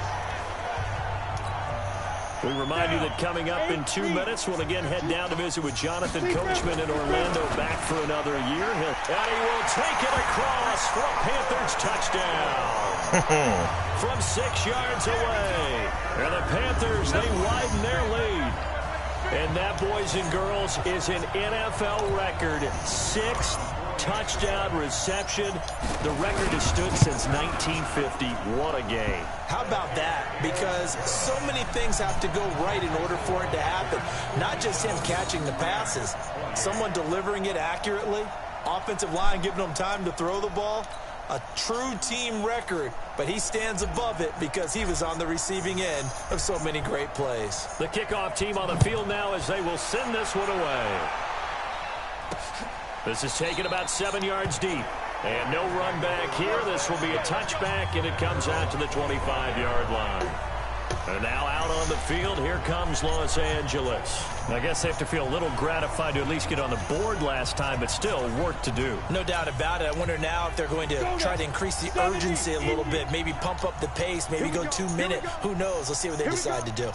S3: We remind you that coming up in 2 minutes, we'll again head down to visit with Jonathan Coachman in Orlando, back for another year. And he will take it across for a Panthers touchdown from 6 yards away. And the Panthers, they widen their lead. And that, boys and girls, is an NFL record 6th touchdown reception. The record has stood since 1950. What a game.
S4: How about that? Because so many things have to go right in order for it to happen. Not just him catching the passes. Someone delivering it accurately. Offensive line giving him time to throw the ball. A true team record, but he stands above it because he was on the receiving end of so many great plays.
S3: The kickoff team on the field now as they will send this one away. This is taken about 7 yards deep. And no run back here. This will be a touchback, and it comes out to the 25-yard line. And now out on the field, here comes Los Angeles.
S7: I guess they have to feel a little gratified to at least get on the board last time, but still work to do.
S4: No doubt about it. I wonder now if they're going to try to increase the urgency a little bit, maybe pump up the pace, maybe go 2 minute. Who knows? Let's see what they decide to do.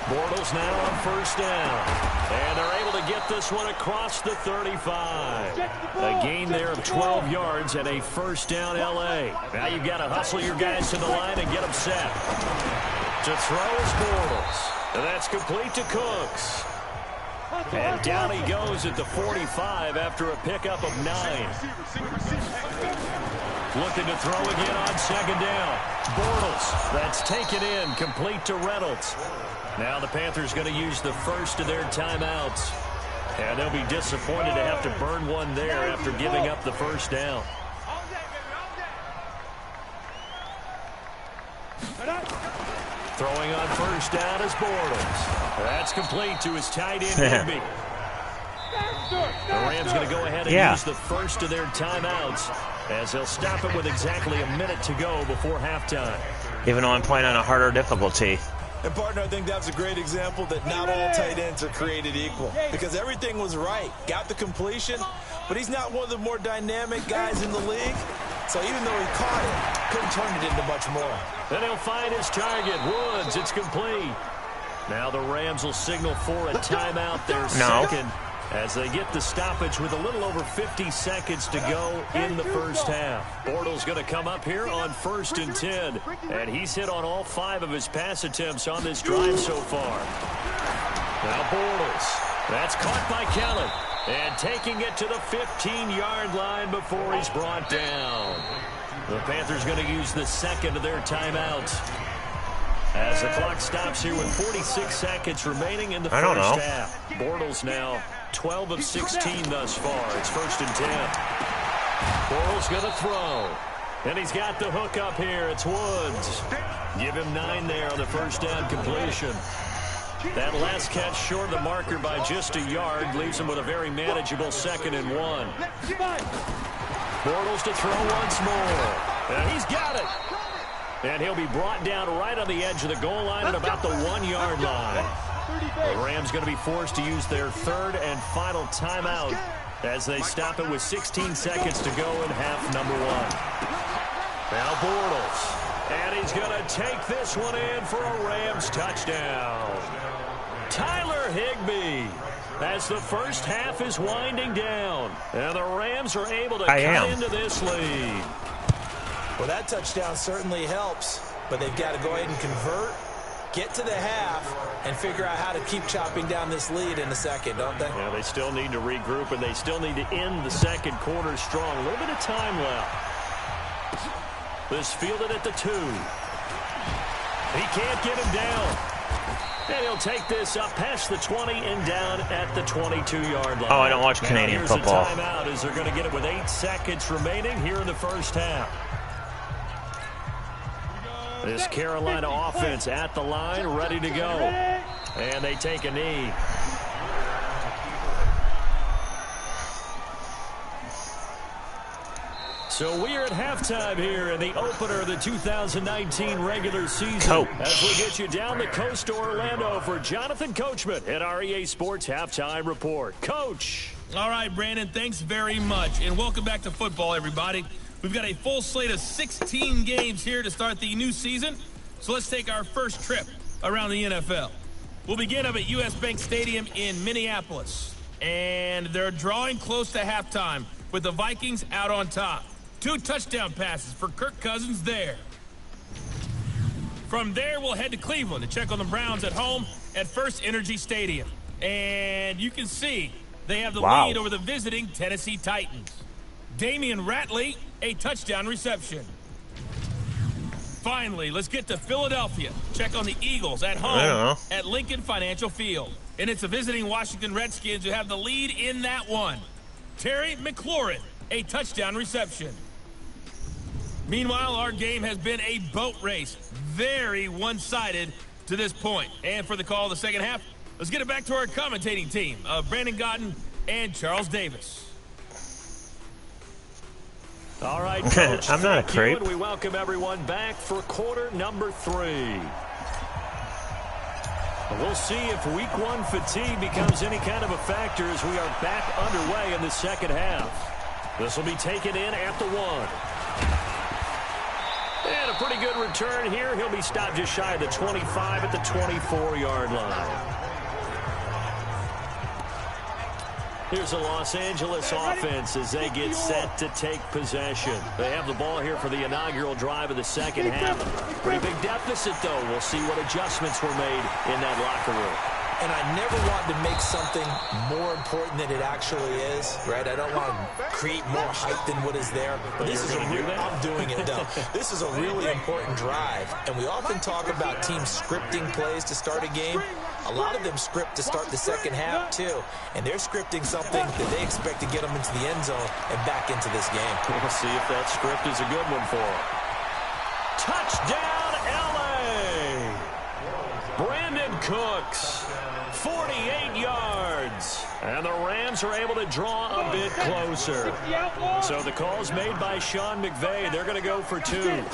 S3: Bortles now on first down. And they're able to get this one across the 35. A gain there of 12 yards and a first down L.A. Now you've got to hustle your guys to the line and get them set. To throw is Bortles. And that's complete to Cooks. And down he goes at the 45 after a pickup of 9. Looking to throw again on second down. Bortles, that's taken in, complete to Reynolds. Now the Panthers going to use the first of their timeouts. And they'll be disappointed to have to burn one there after giving up the first down. Throwing on first down is Bortles. That's complete to his tight end, Higby. The Rams going to go ahead and use the first of their timeouts as they'll stop it with exactly a minute to go before halftime.
S1: Even though I'm playing on a harder difficulty.
S4: And, partner, I think that's a great example that not all tight ends are created equal. Because everything was right. Got the completion, but he's not one of the more dynamic guys in the league. So even though he caught it, couldn't turn it into much more.
S3: Then he'll find his target. Woods, it's complete. Now the Rams will signal for a timeout, their second, as they get the stoppage with a little over 50 seconds to go in the first half. Bortles going to come up here on 1st and 10, and he's hit on all 5 of his pass attempts on this drive so far. Now Bortles, that's caught by Kelly, and taking it to the 15-yard line before he's brought down. The Panthers going to use the second of their timeouts as the clock stops here with 46 seconds remaining in the first half. Bortles now 12 of 16 thus far. It's 1st and 10. Bortles going to throw. And he's got the hook up here. It's Woods. Give him 9 there on the first down completion. That last catch short of the marker by just a yard leaves him with a very manageable 2nd and 1. Bortles to throw once more. And he's got it. And he'll be brought down right on the edge of the goal line at about the 1-yard line. The Rams going to be forced to use their 3rd and final timeout as they stop it with 16 seconds to go in half number 1. Now Bortles. And he's going to take this one in for a Rams touchdown. Tyler Higby, as the first half is winding down. And the Rams are able to cut into this lead.
S4: Well, that touchdown certainly helps, but they've got to go ahead and convert, get to the half, and figure out how to keep chopping down this lead in the second, don't they?
S3: Yeah, they still need to regroup, and they still need to end the second quarter strong. A little bit of time left. This fielded at the 2. He can't get him down. And he'll take this up past the 20 and down at the 22-yard line.
S1: Oh, I don't watch Canadian football.
S3: Here's a timeout as they're going to get it with 8 seconds remaining here in the first half. This Carolina offense at the line, ready to go. And they take a knee. So we are at halftime here in the opener of the 2019 regular season. As we get you down the coast to Orlando for Jonathan Coachman at our EA Sports Halftime Report. Coach.
S2: All right, Brandon, thanks very much. And welcome back to football, everybody. We've got a full slate of 16 games here to start the new season. So let's take our first trip around the NFL. We'll begin up at U.S. Bank Stadium in Minneapolis. And they're drawing close to halftime with the Vikings out on top. 2 touchdown passes for Kirk Cousins there. From there, we'll head to Cleveland to check on the Browns at home at First Energy Stadium. And you can see they have the lead over the visiting Tennessee Titans. Damian Ratley, a touchdown reception. Finally, let's get to Philadelphia. Check on the Eagles at home at Lincoln Financial Field. And it's the visiting Washington Redskins who have the lead in that one. Terry McLaurin, a touchdown reception. Meanwhile, our game has been a boat race. Very one-sided to this point. And for the call of the second half, let's get it back to our commentating team of Brandon Godden and Charles Davis.
S3: All right, Coach.
S1: I'm not a creep.
S3: We welcome everyone back for quarter number 3. We'll see if week 1 fatigue becomes any kind of a factor as we are back underway in the second half. This will be taken in at the 1. And a pretty good return here. He'll be stopped just shy of the 25 at the 24-yard line. Here's the Los Angeles offense as they get set to take possession. They have the ball here for the inaugural drive of the second half. Pretty big deficit, though. We'll see what adjustments were made in that locker room.
S4: And I never want to make something more important than it actually is, right? I don't want to create more hype than what is there. But this is I'm doing it, though. This is a really important drive. And we often talk about teams scripting plays to start a game. A lot of them script to start the second half, too. And they're scripting something that they expect to get them into the end zone and back into this game.
S3: We'll see if that script is a good one for them. Touchdown, L.A. Brandon Cooks. 48 yards. And the Rams are able to draw a bit closer. So the call's made by Sean McVay. They're going to go for 2.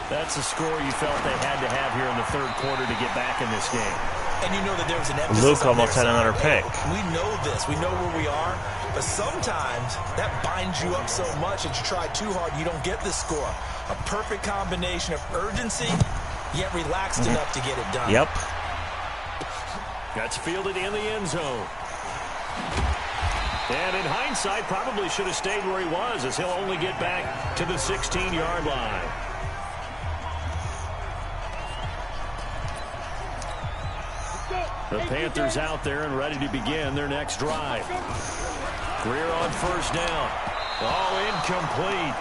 S3: That's the score you felt they had to have here in the third quarter to get back in this game.
S4: And you know that there was an emphasis
S1: Luke
S4: on
S1: almost had another pick.
S4: We know this. We know where we are. But sometimes that binds you up so much that you try too hard, you don't get the score. A perfect combination of urgency, yet relaxed enough to get it done.
S1: Yep.
S3: That's fielded in the end zone. And in hindsight, probably should have stayed where he was as he'll only get back to the 16-yard line. The Panthers out there and ready to begin their next drive. Greer on first down. Oh, incomplete.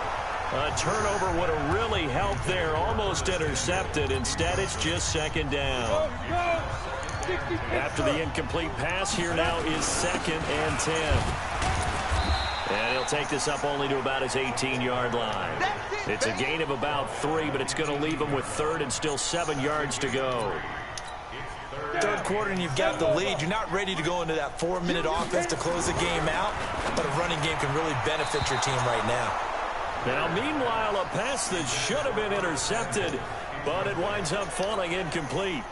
S3: A turnover would have really helped there. Almost intercepted. Instead, it's just second down. After the incomplete pass, here now is 2nd and 10. And he'll take this up only to about his 18-yard line. It's a gain of about 3, but it's going to leave him with 3rd and still 7 yards to go.
S4: Third quarter and you've got the lead. You're not ready to go into that 4-minute offense to close the game out, but a running game can really benefit your team right now.
S3: Now, meanwhile, a pass that should have been intercepted, but it winds up falling incomplete.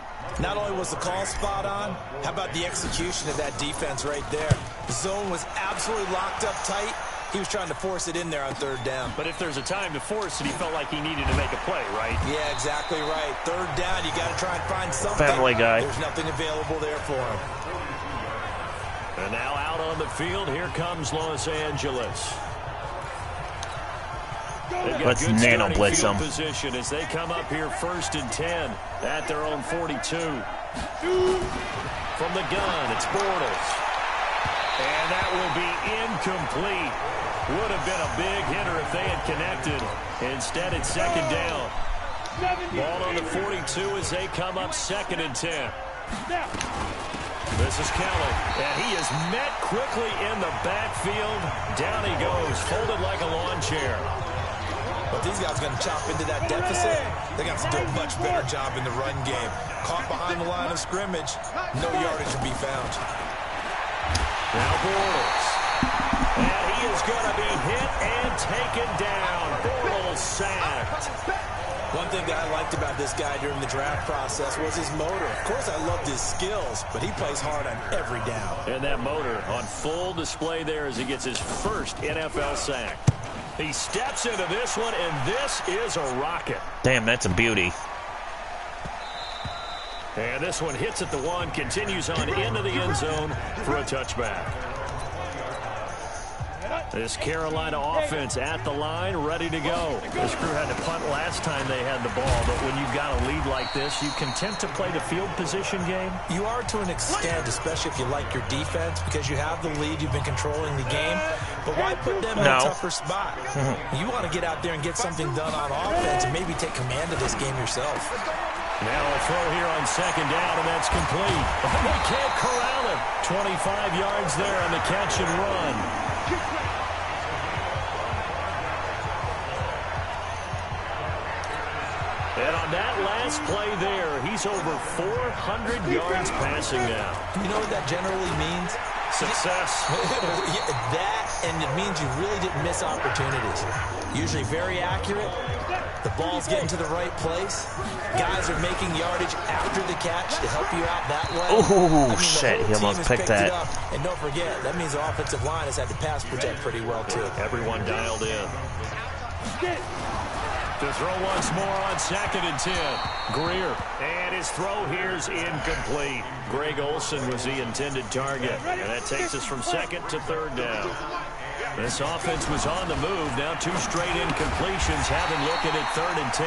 S4: Not only was the call spot on, how about the execution of that defense right there? The zone was absolutely locked up tight. He was trying to force it in there on 3rd down.
S3: But if there's a time to force it, he felt like he needed to make a play, right?
S4: Yeah, exactly right. 3rd down, you got to try and find something.
S1: Family guy.
S4: There's nothing available there for him.
S3: And now out on the field, here comes Los Angeles.
S1: Let's nano blitz them.
S3: Position as they come up here 1st and 10 at their own 42. From the gun, it's Bortles. And that will be incomplete. Would have been a big hitter if they had connected. Instead, it's 2nd down. Ball on the 42 as they come up 2nd and 10. This is Kelly, and he is met quickly in the backfield. Down he goes, folded like a lawn chair.
S4: But these guys are going to chop into that deficit. They got to do a much better job in the run game. Caught behind the line of scrimmage, no yardage to be found.
S3: Now Bortles. And he is going to be hit and taken down. Bortles sacked.
S4: One thing that I liked about this guy during the draft process was his motor. Of course, I loved his skills, but he plays hard on every down.
S3: And that motor on full display there as he gets his first NFL sack. He steps into this one, and this is a rocket.
S1: Damn, that's a beauty.
S3: And this one hits at the 1, continues on into the end zone for a touchback. This Carolina offense at the line, ready to go. This crew had to punt last time they had the ball, but when you've got a lead like this, you content to play the field position game?
S4: You are to an extent, especially if you like your defense, because you have the lead, you've been controlling the game. But why put them in a tougher spot? You want to get out there and get something done on offense and maybe take command of this game yourself.
S3: Now a throw here on second down, and that's complete. They can't corral it. 25 yards there on the catch and run. And on that last play there, he's over 400 yards passing now.
S4: You know what that generally means?
S3: Success.
S4: That, and it means you really didn't miss opportunities. Usually very accurate. The ball's getting to the right place. Guys are making yardage after the catch to help you out that way.
S1: Oh, shit. He almost picked that.
S4: And don't forget, that means the offensive line has had to pass protect pretty well, too.
S3: Everyone dialed in. To throw once more on second and 10. Greer. And his throw here's incomplete. Greg Olsen was the intended target. And that takes us from second to third down. This offense was on the move. Now 2 straight incompletions. Having looking at third and 10.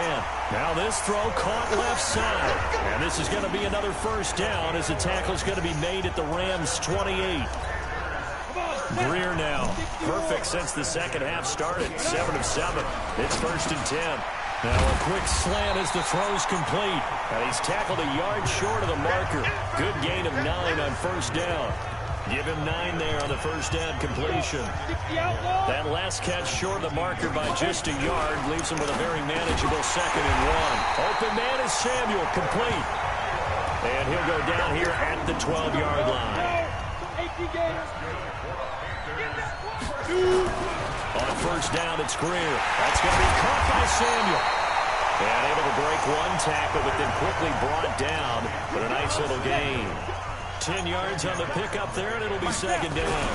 S3: Now this throw caught left side. And this is going to be another first down as the tackle's going to be made at the Rams' 28. Greer now. Perfect since the second half started. 7 of 7. It's first and 10. Now a quick slant as the throw's complete. And he's tackled a yard short of the marker. Good gain of 9 on first down. Give him 9 there on the first down completion. That last catch short of the marker by just a yard leaves him with a very manageable second and 1. Open man is Samuel, complete. And he'll go down here at the 12-yard line. On first down, it's Greer. That's going to be caught by Samuel. And able to break 1 tackle, but then quickly brought down for a nice little gain. 10 yards on the pickup there, and it'll be second down.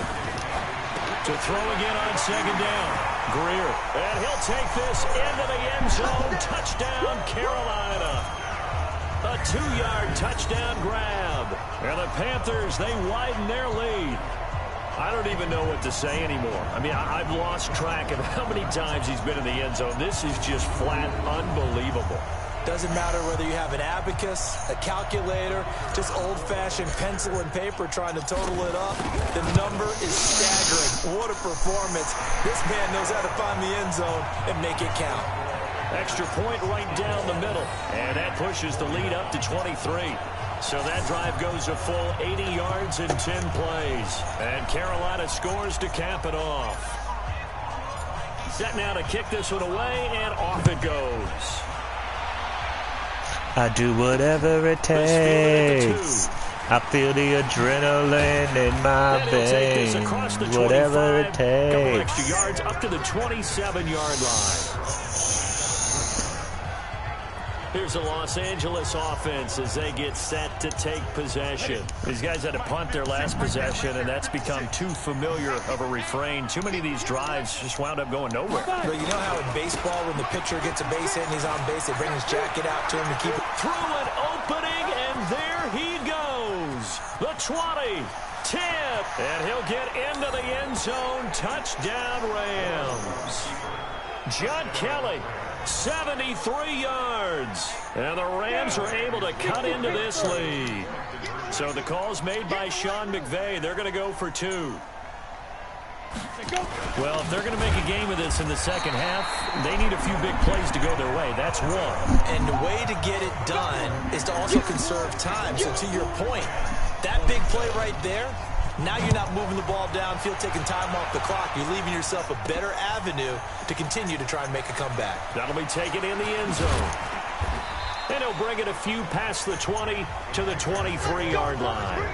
S3: To throw again on second down. Greer. And he'll take this into the end zone. Touchdown, Carolina. A 2-yard touchdown grab. And the Panthers, they widen their lead. I don't even know what to say anymore. I mean, I've lost track of how many times he's been in the end zone. This is just flat unbelievable.
S4: Doesn't matter whether you have an abacus, a calculator, just old-fashioned pencil and paper trying to total it up. The number is staggering. What a performance. This man knows how to find the end zone and make it count.
S3: Extra point right down the middle. And that pushes the lead up to 23. So that drive goes a full 80 yards in 10 plays. And Carolina scores to cap it off. Set now to kick this one away, and off it goes.
S1: I do whatever it takes. I feel the adrenaline in my veins. Whatever it takes.
S3: Couple extra yards up to the 27-yard line. Here's the Los Angeles offense as they get set to take possession. These guys had to punt their last possession, and that's become too familiar of a refrain. Too many of these drives just wound up going nowhere.
S4: But you know how in baseball, when the pitcher gets a base hit and he's on base, they bring his jacket out to him to keep it.
S3: Through an opening, and there he goes. The 20, 10, and he'll get into the end zone. Touchdown, Rams. John Kelly. 73 yards. And the Rams are able to cut into this lead. So the call's made by Sean McVay. They're going to go for 2. Well, if they're going to make a game of this in the second half, they need a few big plays to go their way. That's one.
S4: And the way to get it done is to also conserve time. So to your point, that big play right there, now you're not moving the ball downfield, taking time off the clock. You're leaving yourself a better avenue to continue to try and make a comeback.
S3: That'll be taken in the end zone. And he'll bring it a few past the 20 to the 23-yard line.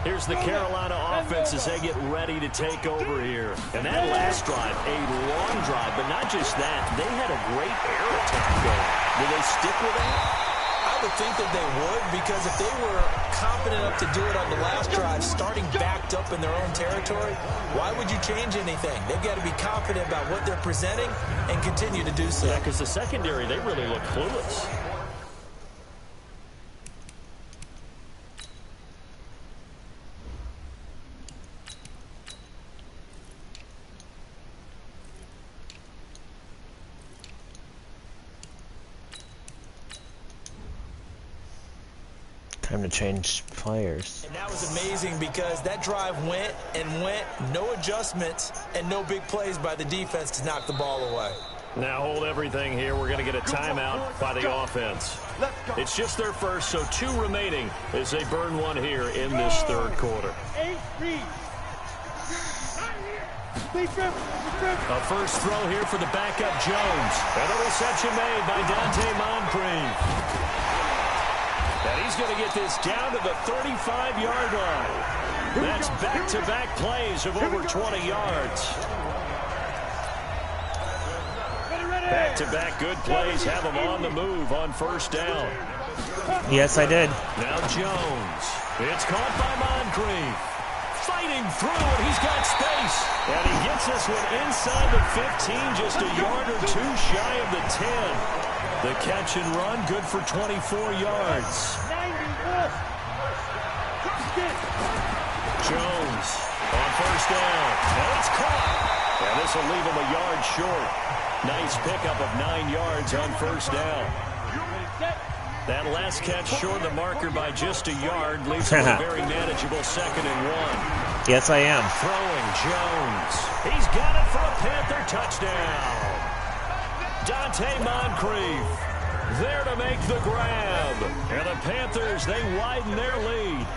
S3: Here's the Carolina offense as they get ready to take over here. And that last drive, a long drive, but not just that. They had a great air attack going. Will they stick with that?
S4: I would think that they would, because if they were confident enough to do it on the last drive, starting backed up in their own territory, why would you change anything? They've got to be confident about what they're presenting and continue to do so.
S3: Yeah, because the secondary, they really look clueless.
S1: Time to change players.
S4: And that was amazing because that drive went and went, no adjustments and no big plays by the defense to knock the ball away.
S3: Now hold everything here. We're going to get a timeout by the offense. It's just their first, so 2 remaining as they burn one here in this third quarter. A first throw here for the backup Jones. And a reception made by Dante Moncrief. And he's going to get this down to the 35-yard line. That's back-to-back plays of over 20 yards. Back-to-back good plays have him on the move on first down.
S1: Yes, I did.
S3: Now Jones. It's caught by Moncrief. Fighting through, and he's got space. And he gets this one inside the 15, just a yard or 2 shy of the 10. The catch and run, good for 24 yards. Jones on first down. And it's caught. And this will leave him a yard short. Nice pickup of 9 yards on first down. That last catch short of the marker by just a yard leaves him a very manageable 2nd and 1.
S1: Yes, I am.
S3: Throwing Jones. He's got it for a Panther touchdown. Dante Moncrief there to make the grab. And the Panthers, they widen their lead.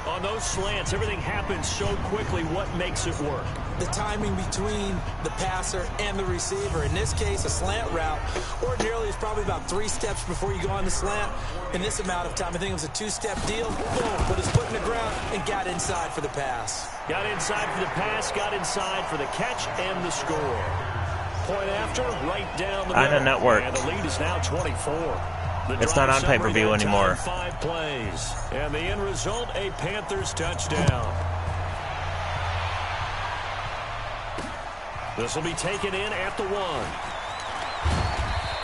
S3: On those slants, everything happens so quickly. What makes it work?
S4: The timing between the passer and the receiver. In this case, a slant route ordinarily is probably about 3 steps before you go on the slant. In this amount of time, I think it was a 2-step deal. Boom, put his foot in the ground and got inside for the pass.
S3: Got inside for the pass, got inside for the catch and the score. Point after, right down the middle.
S1: On a network.
S3: And the lead is now 24.
S1: It's not on pay-per-view anymore.
S3: 5 plays. And the end result, a Panthers touchdown. This will be taken in at the 1.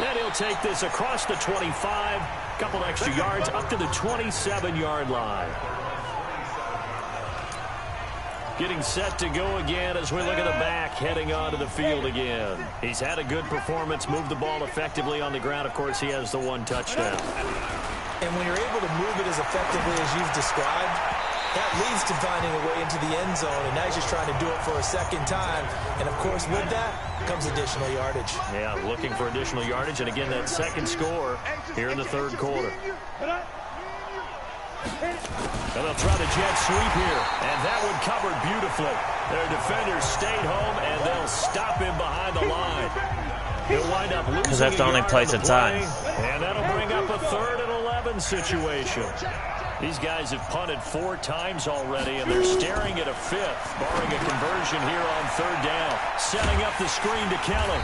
S3: And he'll take this across the 25. Couple extra yards up to the 27-yard line. Getting set to go again as we look at the back, heading onto the field again. He's had a good performance, moved the ball effectively on the ground. Of course, he has the 1 touchdown.
S4: And when you're able to move it as effectively as you've described, that leads to finding a way into the end zone. And now he's just trying to do it for a second time. And, of course, with that comes additional yardage.
S3: Yeah, looking for additional yardage. And, again, that second score here in the third quarter. And they'll try the jet sweep here. And that one covered beautifully. Their defenders stayed home, and they'll stop him behind the line. He'll wind up losing.
S1: Because that's the only place it's on.
S3: And that'll bring up a 3rd and 11 situation. These guys have punted 4 times already, and they're staring at a 5th, barring a conversion here on 3rd down. Setting up the screen to Kelly.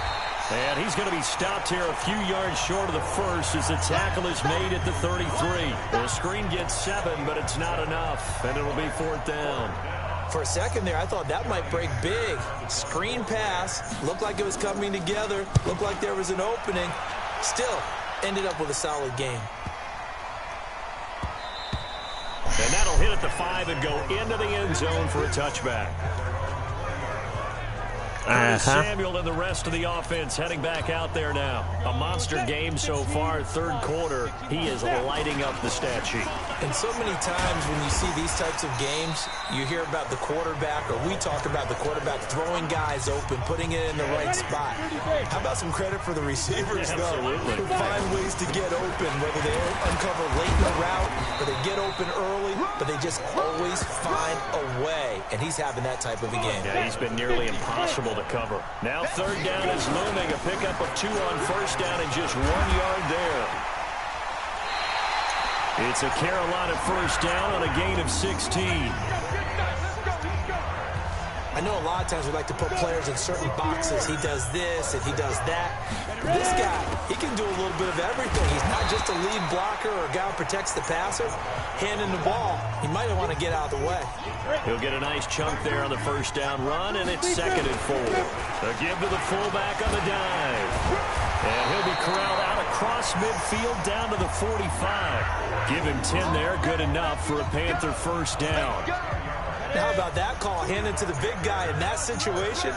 S3: And he's going to be stopped here a few yards short of the 1st as the tackle is made at the 33. The screen gets 7, but it's not enough, and it'll be 4th down.
S4: For a second there, I thought that might break big. Screen pass, looked like it was coming together, looked like there was an opening. Still, ended up with a solid game.
S3: And that'll hit at the 5 and go into the end zone for a touchback. Samuel and the rest of the offense heading back out there now. A monster game so far, 3rd quarter. He is lighting up the stat sheet.
S4: And so many times when you see these types of games, you hear about the quarterback, or we talk about the quarterback throwing guys open, putting it in the right spot. How about some credit for the receivers, though, who find ways to get open, whether they uncover late in the route or they get open early, but they just always find a way. And he's having that type of a game.
S3: Yeah, he's been nearly impossible to cover. Now 3rd down is looming. A pickup of 2 on first down and just 1 yard there. It's a Carolina first down on a gain of 16.
S4: I know a lot of times we like to put players in certain boxes. He does this and he does that. This guy, he can do a little bit of everything. He's not just a lead blocker or a guy who protects the passer. Handing the ball, he might want to get out of the way.
S3: He'll get a nice chunk there on the first down run, and it's 2nd and 4. A give to the fullback on the dive. And he'll be corralled out across midfield down to the 45. Give him 10 there, good enough for a Panther first down.
S4: How about that call? Handed to the big guy in that situation.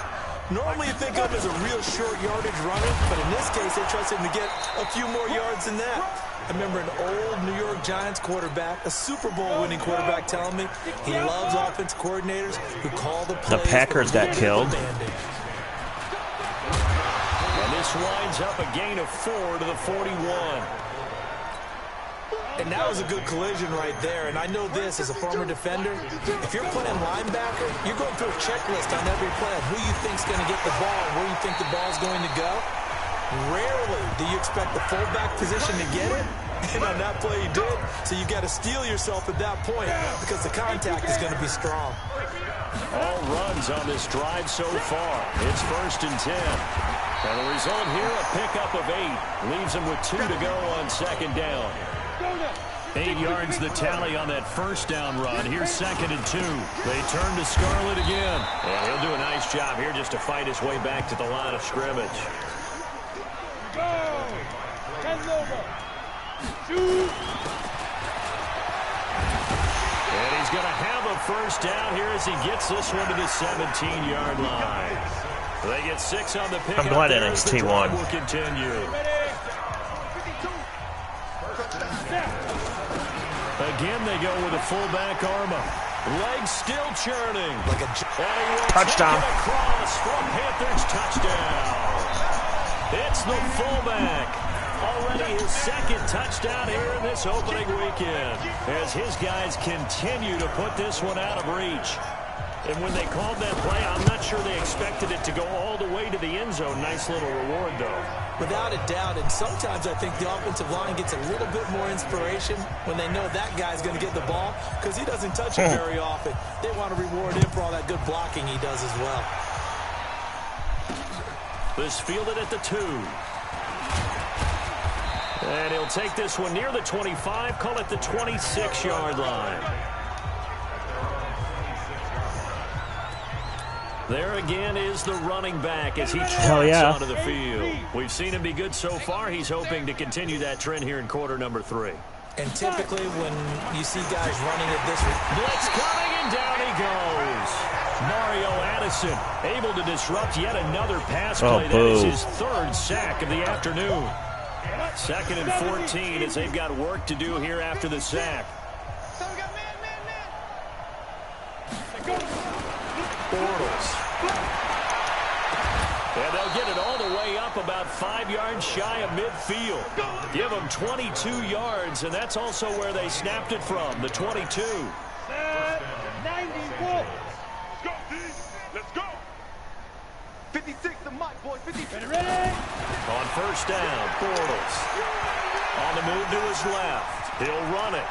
S4: Normally you think of him as a real short yardage runner, but in this case they trust him to get a few more yards than that. I remember an old New York Giants quarterback, a Super Bowl winning quarterback, telling me he loves offensive coordinators who call the plays.
S1: The Packers got killed.
S3: And this winds up a gain of 4 to the 41.
S4: And that was a good collision right there. And I know this as a former defender. If you're playing linebacker, you're going through a checklist on every play of who you think's going to get the ball and where you think the ball's going to go. Rarely do you expect the fullback position to get it. And on that play he did. So you got to steel yourself at that point because the contact is going to be strong.
S3: All runs on this drive so far. It's 1st and 10. And the result here, a pickup of 8. Leaves him with 2 to go on 2nd down. 8 yards the tally on that first down run. Here's 2nd and 2. They turn to Scarlett again. And he'll do a nice job here just to fight his way back to the line of scrimmage. And he's going to have a first down here as he gets this one to the 17-yard line. They get 6 on the pick.
S1: I'm glad NXT won.
S3: Will continue. Again, they go with a fullback Arma. Legs still churning.
S4: Like a
S1: touchdown.
S3: Across for Panthers touchdown. It's the fullback. Already his 2nd touchdown here in this opening weekend. As his guys continue to put this one out of reach. And when they called that play, I'm not sure they expected it to go all the way to the end zone. Nice little reward, though.
S4: Without a doubt, and sometimes I think the offensive line gets a little bit more inspiration when they know that guy's going to get the ball because he doesn't touch it very often. They want to reward him for all that good blocking he does as well.
S3: This fielded at the 2. And he'll take this one near the 25, call it the 26-yard line. There again is the running back as he trots onto the field. We've seen him be good so far. He's hoping to continue that trend here in quarter number 3.
S4: And typically when you see guys running at this rate.
S3: Blitz coming, and down he goes. Mario Addison able to disrupt yet another pass play. That is his 3rd sack of the afternoon. 2nd and 14 as they've got work to do here after the sack. Bortles. And they'll get it all the way up about 5 yards shy of midfield. Give them 22 yards, and that's also where they snapped it from, the 22.
S5: 91. Let's go, D. Let's go. 56 the mic, boys. 56. Ready?
S3: On first down, Bortles. On the move to his left. He'll run it.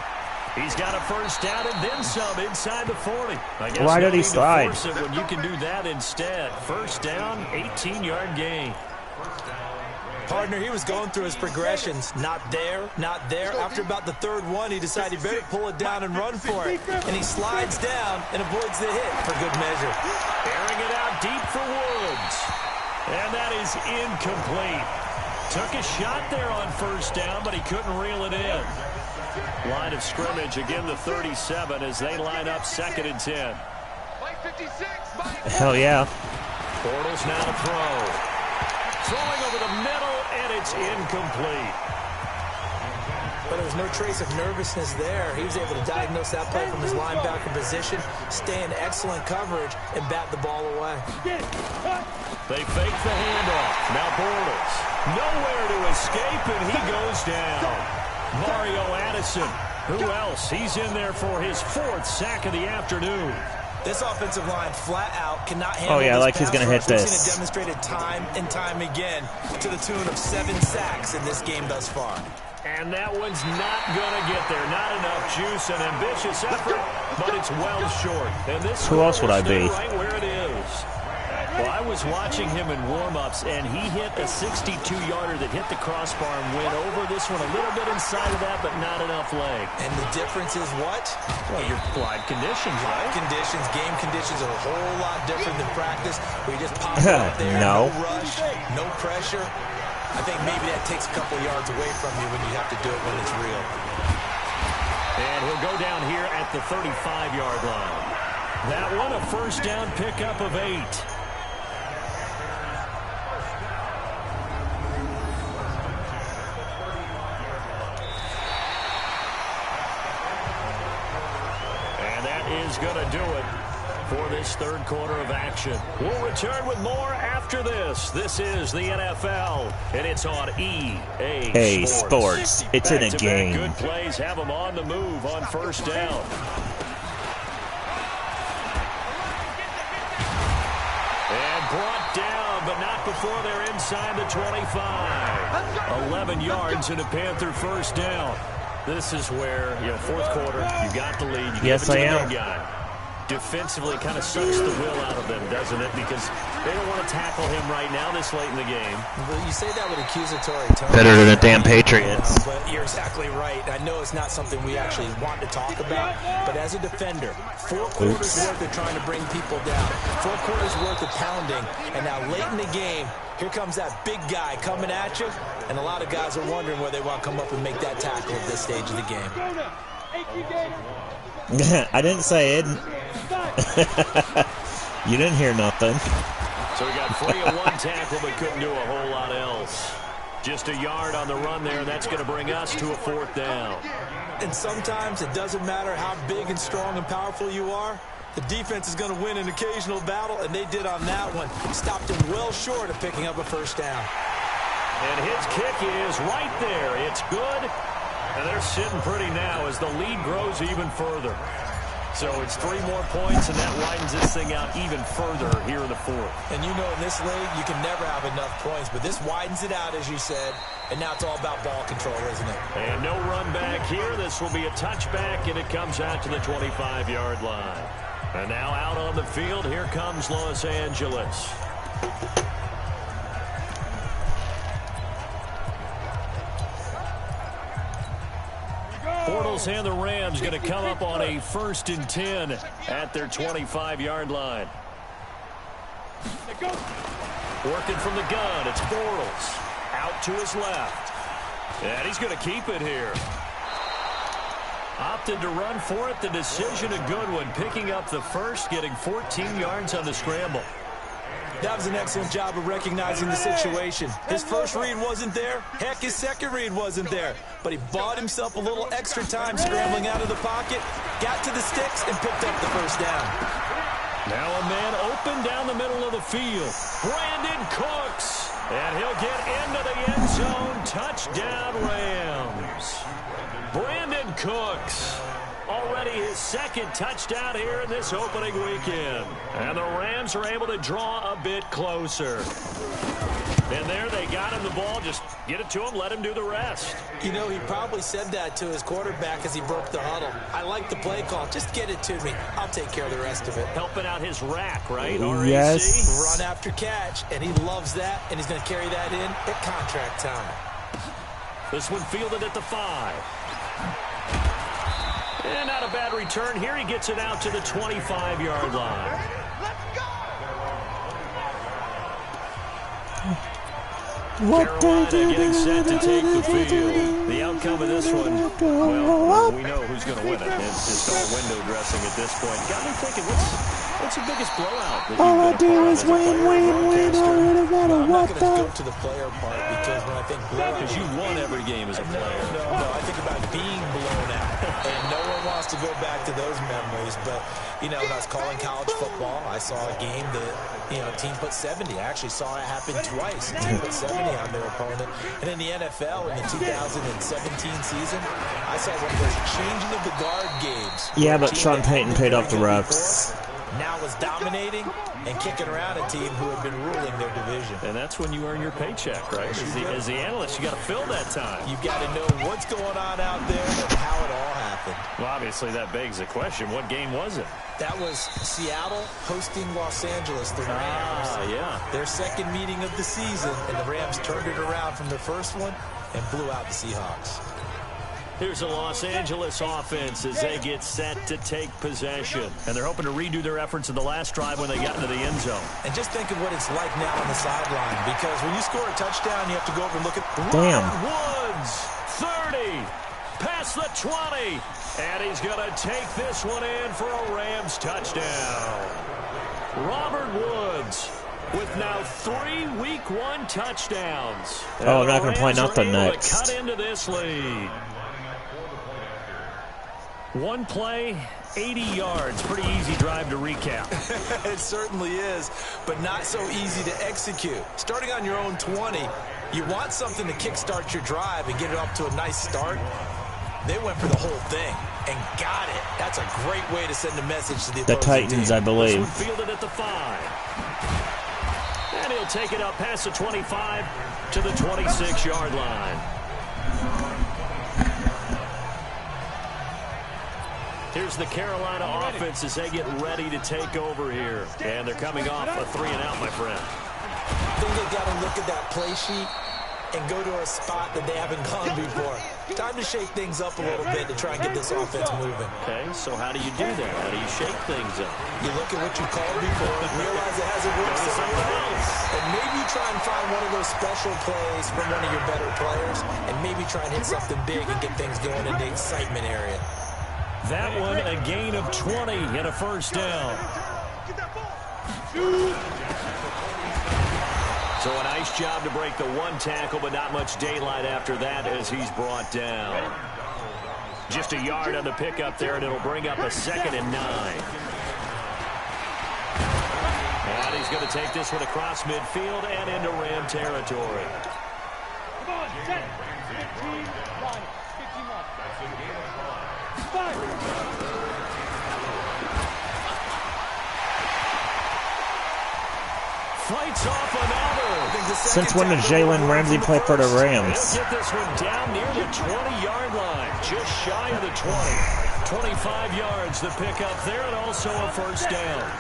S3: He's got a first down and then some inside the 40.
S1: Why did he slide?
S3: When you can do that instead. First down, 18-yard gain.
S4: Partner, he was going through his progressions. Not there, not there. After about the 3rd one, he decided he better pull it down and run for it. And he slides down and avoids the hit for good measure.
S3: Airing it out deep for Woods. And that is incomplete. Took a shot there on first down, but he couldn't reel it in. Line of scrimmage, again the 37 as they line up 2nd and 10.
S1: Hell yeah.
S3: Bortles now to throw. Throwing over the middle, and it's incomplete.
S4: But there was no trace of nervousness there. He was able to diagnose that play from his linebacker position, stay in excellent coverage, and bat the ball away.
S3: They fake the handoff. Now Bortles. Nowhere to escape, and he goes down. Mario Addison. Who else? He's in there for his 4th sack of the afternoon.
S4: This offensive line flat out cannot handle
S1: he's going to hit this.
S4: We've seen it demonstrated time and time again to the tune of 7 sacks in this game thus far.
S3: And that one's not going to get there. Not enough juice and ambitious effort, but it's well short. And this
S1: who else would I be?
S3: Right where it is. Well, I was watching him in warm-ups, and he hit a 62-yarder that hit the crossbar and went over this one a little bit inside of that, but not enough leg.
S4: And the difference is what?
S3: Well, your live conditions, right?
S4: Conditions, game conditions are a whole lot different than practice, where you just pop it out there,
S1: No.
S4: no rush, no pressure. I think maybe that takes a couple yards away from you when you have to do it when it's real.
S3: And he'll go down here at the 35-yard line. That one a first down pickup of 8. Is going to do it for this third quarter of action. We'll return with more after this. This is the NFL, and it's on EA
S1: Sports. It's in a game.
S3: Good plays have them on the move on first down. And brought down, but not before they're inside the 25. 11 yards and a Panther first down. This is where, fourth quarter, you got the lead. You
S1: Yes,
S3: give it to
S1: I
S3: the
S1: am.
S3: big guy. Defensively, kind of sucks the will out of them, doesn't it? Because they don't want to tackle him right now this late in the game.
S4: Well, you say that with accusatory tone.
S1: Better than the damn Patriots.
S4: But you're exactly right. I know it's not something we actually want to talk about, but as a defender, 4 quarters worth of trying to bring people down, 4 quarters worth of pounding, and now late in the game, here comes that big guy coming at you, and a lot of guys are wondering where they want to come up and make that tackle at this stage of the game.
S1: I didn't say it. You didn't hear nothing.
S3: So we got 3-1 tackle, but couldn't do a whole lot else. Just a yard on the run there, and that's going to bring us to a fourth down.
S4: And sometimes it doesn't matter how big and strong and powerful you are. The defense is going to win an occasional battle, and they did on that one. Stopped him well short of picking up a first down.
S3: And his kick is right there. It's good. And they're sitting pretty now as the lead grows even further. So it's 3 more points, and that widens this thing out even further here in the fourth.
S4: And you know in this league, you can never have enough points, but this widens it out, as you said, and now it's all about ball control, isn't it?
S3: And no run back here. This will be a touchback, and it comes out to the 25-yard line. And now out on the field, here comes Los Angeles. Bortles and the Rams going to come up on a 1st and 10 at their 25-yard line. Working from the gun, it's Bortles. Out to his left. And he's going to keep it here. Opted to run for it. The decision a good one. Picking up the first, getting 14 yards on the scramble.
S4: That was an excellent job of recognizing the situation. His first read wasn't there. Heck, his second read wasn't there. But he bought himself a little extra time scrambling out of the pocket, got to the sticks, and picked up the first down.
S3: Now a man open down the middle of the field. Brandon Cooks. And he'll get into the end zone. Touchdown, Rams. Brandon Cooks. Already his 2nd touchdown here in this opening weekend. And the Rams are able to draw a bit closer. And there they got him the ball. Just get it to him, let him do the rest.
S4: You know, he probably said that to his quarterback as he broke the huddle. I like the play call. Just get it to me. I'll take care of the rest of it.
S3: Helping out his rack, right?
S1: Yes.
S4: Run after catch, and he loves that, and he's going to carry that in at contract time.
S3: This one fielded at the 5. And not a bad return here. He gets it out to the 25-yard line. Carolina getting set to take the field. The outcome of this one, well, we know who's going to win it. It's just all window dressing at this point. Got me thinking, what's the biggest blowout that
S1: All I
S3: you've been
S1: do
S3: a part
S1: is
S3: of as a
S1: win,
S3: player
S1: win,
S3: or
S1: win. I
S3: broadcaster?
S1: really want to
S4: I'm not
S1: walk
S4: going to go
S1: up.
S4: to the player part because when I think blowout,
S3: Because you won every game as a player.
S4: No, I think about being blown out. And no one wants to go back to those memories. But, you know, when I was calling college football, I saw a game that, you know, a team put 70. I actually saw it happen twice. A team put 70 on their opponent. And in the NFL, in the 2017 season, I saw one of those changing of the guard games.
S1: Yeah, but Sean Payton paid off the refs.
S4: Now was dominating and kicking around a team who had been ruling their division.
S3: And that's when you earn your paycheck, right? As the analyst, you got to fill that time.
S4: You've got to know what's going on out there and how it all happened. happened.
S3: Well, obviously that begs the question, what game was it?
S4: That was Seattle hosting Los Angeles, the Rams.
S3: Yeah.
S4: Their second meeting of the season, and the Rams turned it around from their first one and blew out the Seahawks.
S3: Here's the Los Angeles offense as they get set to take possession. And they're hoping to redo their efforts in the last drive when they got into the end zone.
S4: And just think of what it's like now on the sideline, because when you score a touchdown, you have to go over and look at...
S1: Damn.
S3: Woods, 30, past the 20. And he's going to take this one in for a Rams touchdown. Robert Woods with now 3 Week 1 touchdowns.
S1: Oh, I'm not going to play nothing next.
S3: Cut into this lead. One play, 80 yards. Pretty easy drive to recap.
S4: It certainly is, but not so easy to execute. Starting on your own 20, you want something to kickstart your drive and get it off to a nice start. They went for the whole thing and got it. That's a great way to send a message to the opposing
S1: Titans,
S4: team.
S1: I believe.
S3: This one fielded at the 5. And he'll take it up past the 25 to the 26-yard line. Here's the Carolina offense as they get ready to take over here. And they're coming off a 3-and-out, my friend.
S4: I think they've got to look at that play sheet and go to a spot that they haven't gone before. Time to shake things up a little bit to try and get this offense moving.
S3: Okay, so how do you do that? How do you shake things up?
S4: You look at what you called before, realize it hasn't worked somewhere else, and maybe you try and find one of those special plays from one of your better players, and maybe try and hit something big and get things going in the excitement area.
S3: That one, a gain of 20 and a first down. So a nice job to break the one tackle, but not much daylight after that as he's brought down. Just a yard on the pickup there, and it'll bring up a 2nd and 9. And he's going to take this one across midfield and into Ram territory.
S5: Come on, 10, 15, 1, 15, 1.
S3: Fights off another.
S1: Since when did Jalen Ramsey play for the Rams?
S3: They'll get this one down near the 20-yard line, just shy of the 20. 25 yards to pick up there, and also a first down.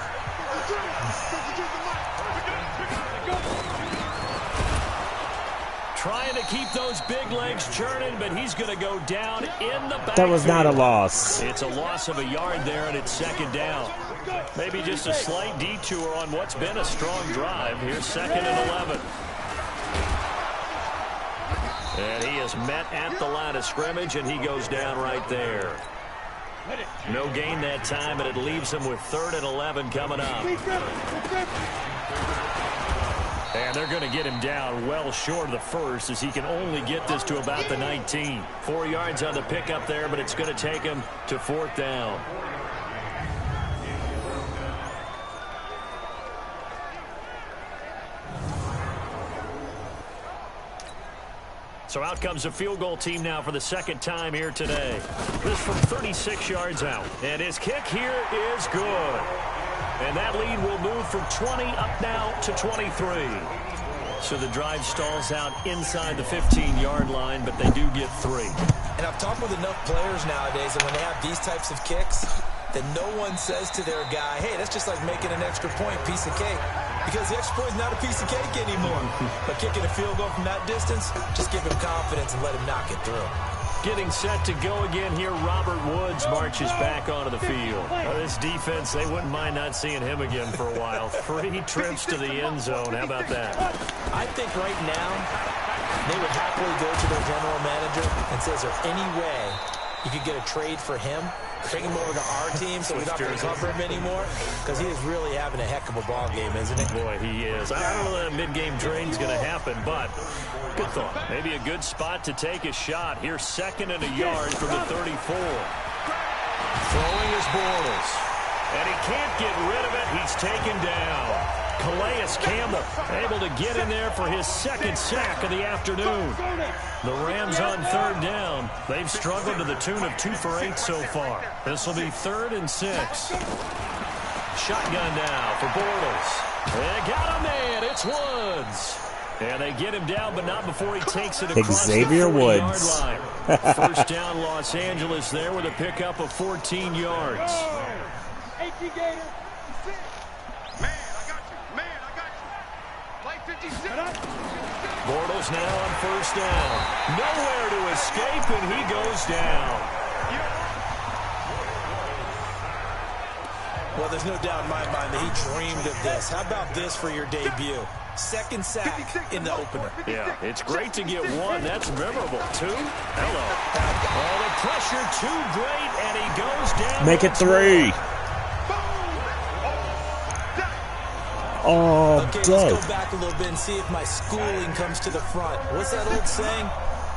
S3: Trying to keep those big legs churning, but he's going to go down in the backfield.
S1: That was not a loss.
S3: It's a loss of a yard there, and it's 2nd down. Maybe just a slight detour on what's been a strong drive. Here's 2nd and 11. And he is met at the line of scrimmage, and he goes down right there. No gain that time, and it leaves him with 3rd and 11 coming up. And they're going to get him down well short of the first, as he can only get this to about the 19. 4 yards on the pickup there, but it's going to take him to 4th down. So out comes a field goal team now for the 2nd time here today. This from 36 yards out. And his kick here is good. And that lead will move from 20 up now to 23. So the drive stalls out inside the 15-yard line, but they do get 3.
S4: And I've talked with enough players nowadays that when they have these types of kicks, that no one says to their guy, hey, that's just like making an extra point, piece of cake. Because the extra point is not a piece of cake anymore. But kicking a field goal from that distance, just give him confidence and let him knock it through.
S3: Getting set to go again here, Robert Woods marches back onto the field. This defense, they wouldn't mind not seeing him again for a while. 3 trips to the end zone. How about that?
S4: I think right now, they would happily go to their general manager and say, is there any way you could get a trade for him? Bring him over to our team so we don't have to cover him anymore, because he is really having a heck of a ball game, isn't he?
S3: Boy, he is. I don't know that a mid-game trade's going to happen, but good thought. Maybe a good spot to take a shot. Here's 2nd and a yard from the 34. Throwing is Bortles. And he can't get rid of it. He's taken down. Calais Campbell able to get in there for his 2nd sack of the afternoon. The Rams on 3rd down. They've struggled to the tune of 2 for 8 so far. This will be 3rd and 6. Shotgun now for Bortles. They got a man. It's Woods. And they get him down, but not before he takes it across
S1: Xavier
S3: the 40-yard
S1: Woods.
S3: line. First down, Los Angeles there with a pickup of 14 yards. Bortles now on first down. Nowhere to escape, and he goes down.
S4: Well, there's no doubt in my mind that he dreamed of this. How about this for your debut? Second sack in the opener.
S3: Yeah, it's great to get one. That's memorable. Two? Hello. Oh, the pressure too great, and he goes down.
S1: Make it 3. Oh,
S4: okay,
S1: dead.
S4: let's go back a little bit and see if my schooling comes to the front. What's that old saying?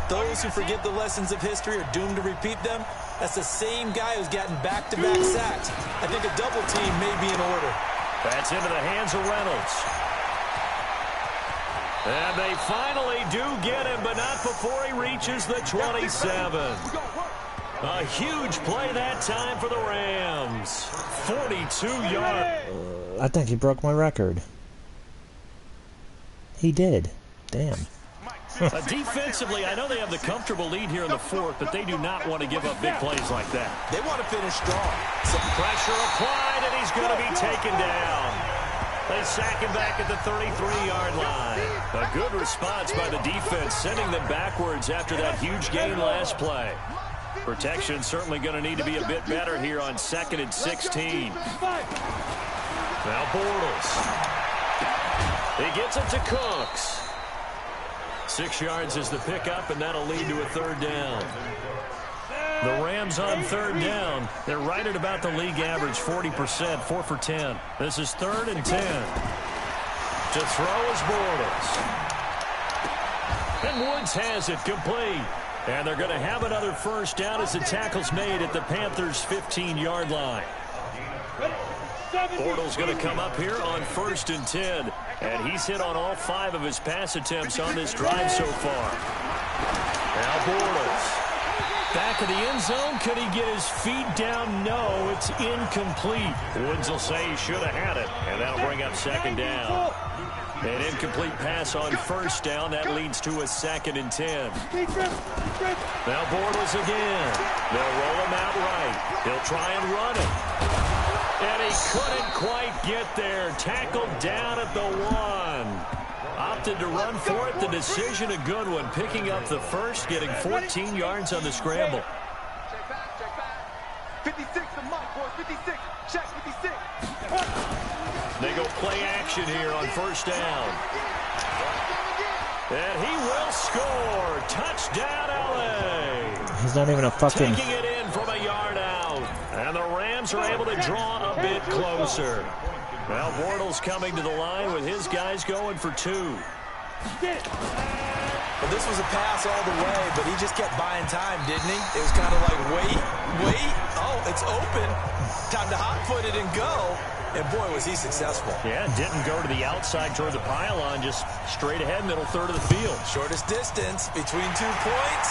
S4: Those who forget the lessons of history are doomed to repeat them. That's the same guy who's gotten back-to-back sacks. I think a double team may be in order.
S3: That's into the hands of Reynolds. And they finally do get him, but not before he reaches the 27. A huge play that time for the Rams. 42 yards.
S1: I think he broke my record. He did. Damn.
S3: Defensively, I know they have the comfortable lead here in the fourth, but they do not want to give up big plays like that.
S4: They want to finish strong.
S3: Some pressure applied, and he's going to be taken down. They sack him back at the 33-yard line. A good response by the defense, sending them backwards after that huge gain last play. Protection certainly going to need to be a bit better here on 2nd and 16. Now Bortles. He gets it to Cooks. 6 yards is the pickup, and that'll lead to a third down. The Rams on third down. They're right at about the league average, 40%, 4 for 10. This is 3rd and 10. To throw is Bortles. And Woods has it complete. And they're going to have another first down as the tackle's made at the Panthers' 15-yard line. Bortles going to come up here on 1st and 10. And he's hit on all 5 of his pass attempts on this drive so far. Now Bortles. Back of the end zone. Could he get his feet down? No, it's incomplete. Woods will say he should have had it. And that'll bring up 2nd down. An incomplete pass on 1st down. That leads to a 2nd and 10. Now Bortles again. They'll roll him out right. He'll try and run it. And he couldn't quite get there. Tackled down at the 1. Opted to run for it. The decision a good one. Picking up the first, getting 14 yards on the scramble.
S5: Check back. 56 the mark, boys. 56. Check 56.
S3: They go play action here on 1st down. And he will score. Touchdown, LA.
S1: He's not even a fucking...
S3: Taking it in from a yard out. And the Rams are able to draw a bit closer. Well, Bortles coming to the line with his guys going for 2.
S4: Well, this was a pass all the way, but he just kept buying time, didn't he? It was kind of like, wait. Oh, it's open. Time to hot-foot it and go. And, boy, was he successful.
S3: Yeah, didn't go to the outside toward the pylon, just straight ahead, middle third of the field.
S4: Shortest distance between 2 points.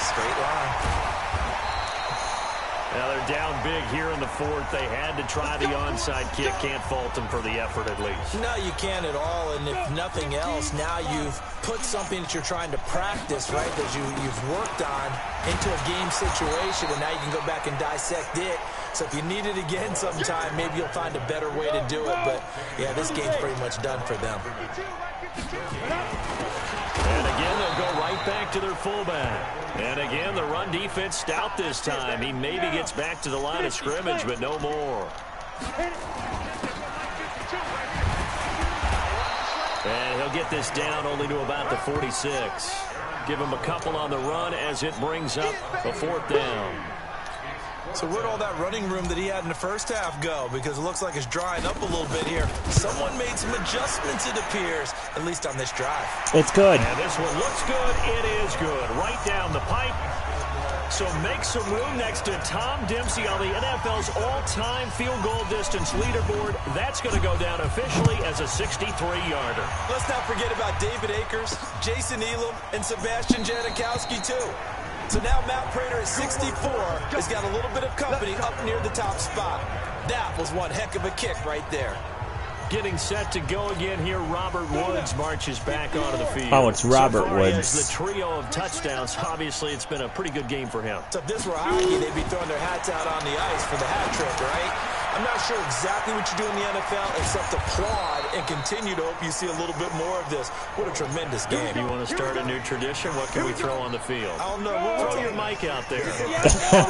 S4: Straight line.
S3: Now they're down big here in the fourth. They had to try the onside kick. Can't fault them for the effort at least.
S4: No, you can't at all. And if nothing else, now you've put something that you're trying to practice, right, that you've worked on into a game situation, and now you can go back and dissect it. So if you need it again sometime, maybe you'll find a better way to do it. But, yeah, this game's pretty much done for them.
S3: And again, they'll go right back to their fullback. And again, the run defense stout this time. He maybe gets back to the line of scrimmage, but no more. And he'll get this down only to about the 46. Give him a couple on the run as it brings up a 4th down.
S4: So where'd all that running room that he had in the first half go? Because it looks like it's drying up a little bit here. Someone made some adjustments, it appears, at least on this drive.
S1: It's good.
S3: And this one looks good. It is good. Right down the pipe. So make some room next to Tom Dempsey on the NFL's all-time field goal distance leaderboard. That's going to go down officially as a 63-yarder.
S4: Let's not forget about David Akers, Jason Elam, and Sebastian Janikowski, too. So now Matt Prater at 64 has got a little bit of company up near the top spot. That was one heck of a kick right there.
S3: Getting set to go again here, Robert Woods marches back onto the field.
S1: Oh, it's Robert
S3: so far,
S1: Woods.
S3: He has the trio of touchdowns. Obviously, it's been a pretty good game for him.
S4: So if this were hockey, they'd be throwing their hats out on the ice for the hat trick, right? I'm not sure exactly what you do in the NFL except applaud and continue to hope you see a little bit more of this. What a tremendous game.
S3: You want to start a new tradition? What can we throw on the field?
S4: I don't know.
S3: Throw your mic out there.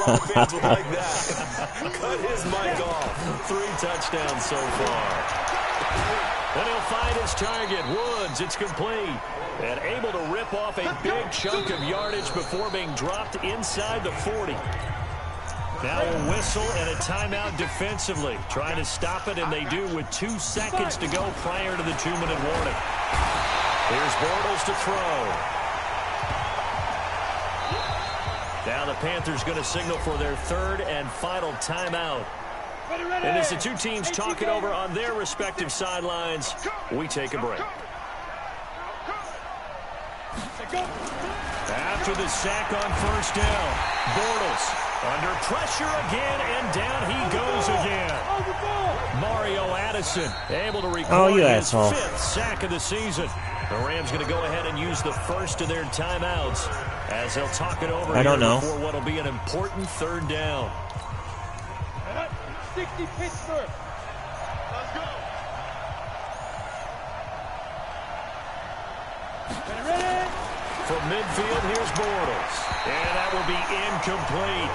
S4: All fans would like that. Cut his mic off.
S3: 3 touchdowns so far. Then he'll find his target. Woods, it's complete. And able to rip off a big chunk of yardage before being dropped inside the 40. Now a whistle and a timeout defensively. Trying to stop it, and they do with 2 seconds to go prior to the 2-minute warning. Here's Bortles to throw. Now the Panthers going to signal for their 3rd and final timeout. And as the two teams talk it over on their respective sidelines, we take a break. After the sack on first down, Bortles under pressure again, and down he goes again. Mario Addison able to record his 5th sack of the season. The Rams going to go ahead and use the first of their timeouts as they'll talk it over before what will be an important 3rd down.
S5: 60 Pittsburgh. Let's go. Ready?
S3: From midfield, here's Bortles. And that will be incomplete.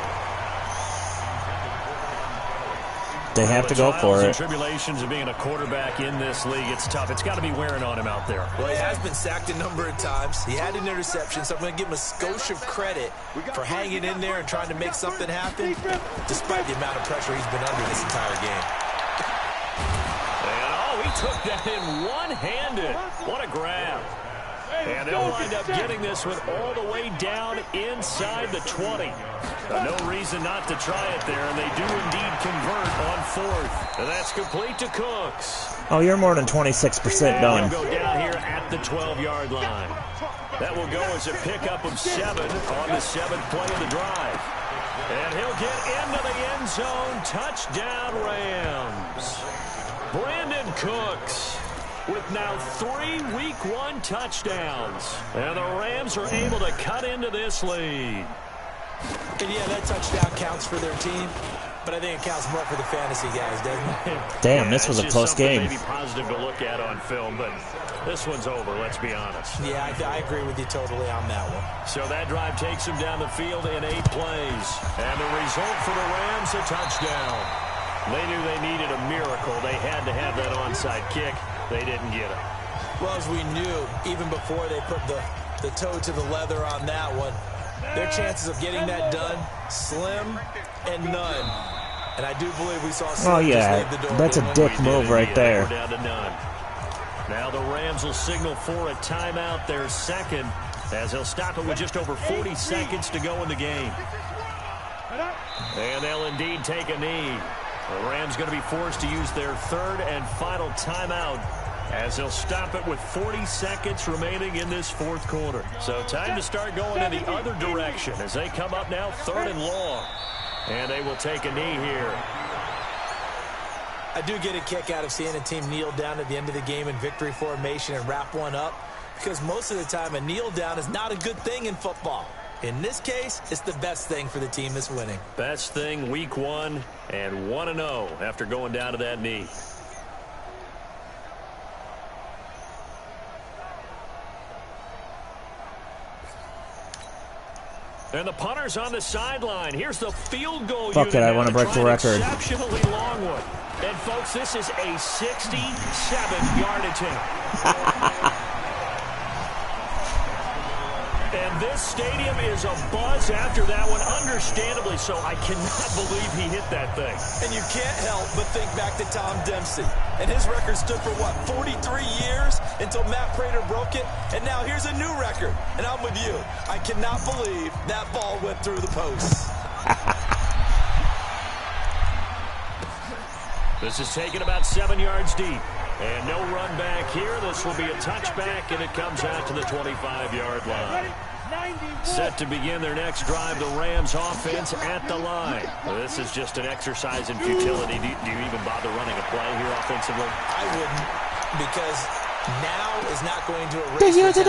S1: They have to go for it.
S3: Tribulations of being a quarterback in this league, it's tough. It's got to be wearing on him out there.
S4: Well, he has been sacked a number of times. He had an interception, so I'm going to give him a skosh of credit for hanging in there and trying to make something happen, despite the amount of pressure he's been under this entire game.
S3: And, he took that in one-handed. What a grab. And they'll wind up getting this one all the way down inside the 20. No reason not to try it there, and they do indeed convert on 4th. And that's complete to Cooks.
S1: Oh, you're more than 26% done.
S3: He'll go down here at the 12-yard line. That will go as a pickup of 7 on the 7th play of the drive. And he'll get into the end zone. Touchdown, Rams. Brandon Cooks with now 3 Week 1 touchdowns. And the Rams are able to cut into this lead.
S4: And yeah, that touchdown counts for their team, but I think it counts more for the fantasy guys, doesn't it?
S1: Damn, this was a close game.
S3: Maybe positive to look at on film, but this one's over, let's be honest.
S4: Yeah, I agree with you totally on that one.
S3: So that drive takes him down the field in 8 plays. And the result for the Rams, a touchdown. They knew they needed a miracle. They had to have that onside kick. They didn't get it.
S4: Well, as we knew, even before they put the toe to the leather on that one, their chances of getting that done, slim and none. And I do believe we saw Slim just leave the door.
S1: That's a dick move right there.
S3: We're down to none. Now the Rams will signal for a timeout, their 2nd, as they'll stop it with just over 40 seconds to go in the game. And they'll indeed take a knee. The Rams going to be forced to use their 3rd and final timeout as they'll stop it with 40 seconds remaining in this 4th quarter. So time to start going in the other direction as they come up now 3rd and long. And they will take a knee here.
S4: I do get a kick out of seeing a team kneel down at the end of the game in victory formation and wrap one up, because most of the time a kneel down is not a good thing in football. In this case, it's the best thing for the team that's winning.
S3: Best thing Week 1 and 1-0 after going down to that knee. And the punter's on the sideline. Here's the field goal.
S1: Fuck it, I want to break the record.
S3: Exceptionally long one. And folks, this is a 67-yard attempt. And this stadium is abuzz after that one, understandably so. I cannot believe he hit that thing.
S4: And you can't help but think back to Tom Dempsey. And his record stood for, 43 years until Matt Prater broke it. And now here's a new record. And I'm with you. I cannot believe that ball went through the posts.
S3: This is taken about 7 yards deep. And no run back here. This will be a touchback, and it comes out to the 25-yard line. Set to begin their next drive, the Rams offense at the line. Well, this is just an exercise in futility. Do you even bother running a play here offensively?
S4: I wouldn't, because now is not going to erase the user. But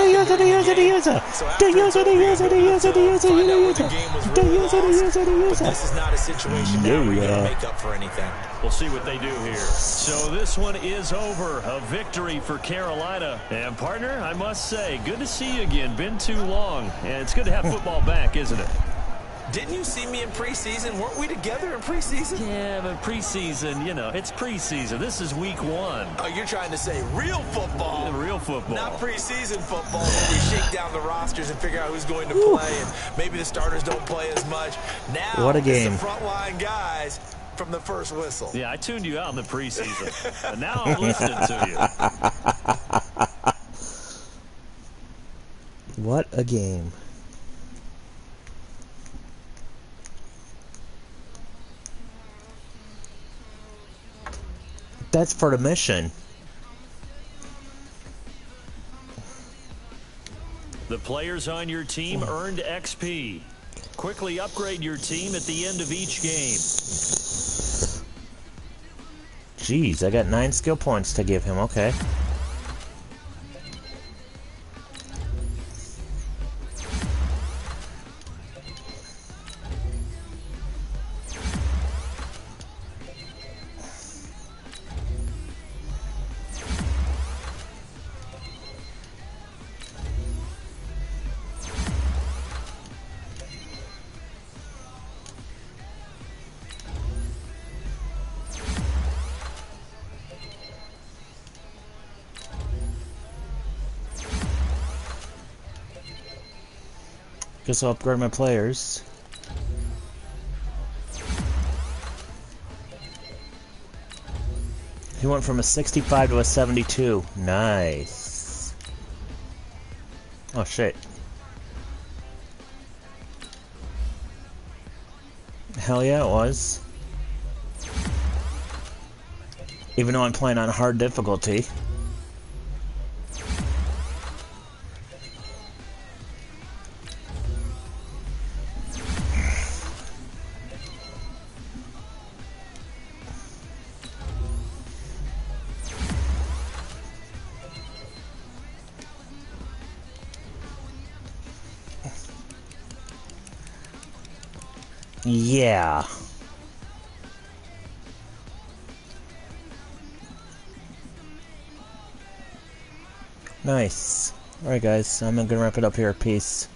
S4: this is not a situation now where you're going to make up for anything.
S3: We'll see what they do here. So this one is over. A victory for Carolina. And, partner, I must say, good to see you again. Been too long. And it's good to have football back, isn't it?
S4: Didn't you see me in preseason? Weren't we together in preseason?
S3: Yeah, but preseason, you know, it's preseason. This is week 1.
S4: Oh, you're trying to say real football.
S3: Yeah, real football.
S4: Not preseason football where we shake down the rosters and figure out who's going to play, and maybe the starters don't play as much. Now,
S1: what a game.
S4: It's the frontline guys from the first whistle.
S3: Yeah, I tuned you out in the preseason. But now I'm listening to
S1: you. What a game. That's for the mission.
S3: The players on your team earned XP. Quickly upgrade your team at the end of each game.
S1: Jeez, I got 9 skill points to give him. Okay. Guess I'll upgrade my players. He went from a 65 to a 72. Nice. Oh shit. Hell yeah, it was. Even though I'm playing on hard difficulty. Yeah. Nice. Alright guys, I'm gonna wrap it up here. Peace.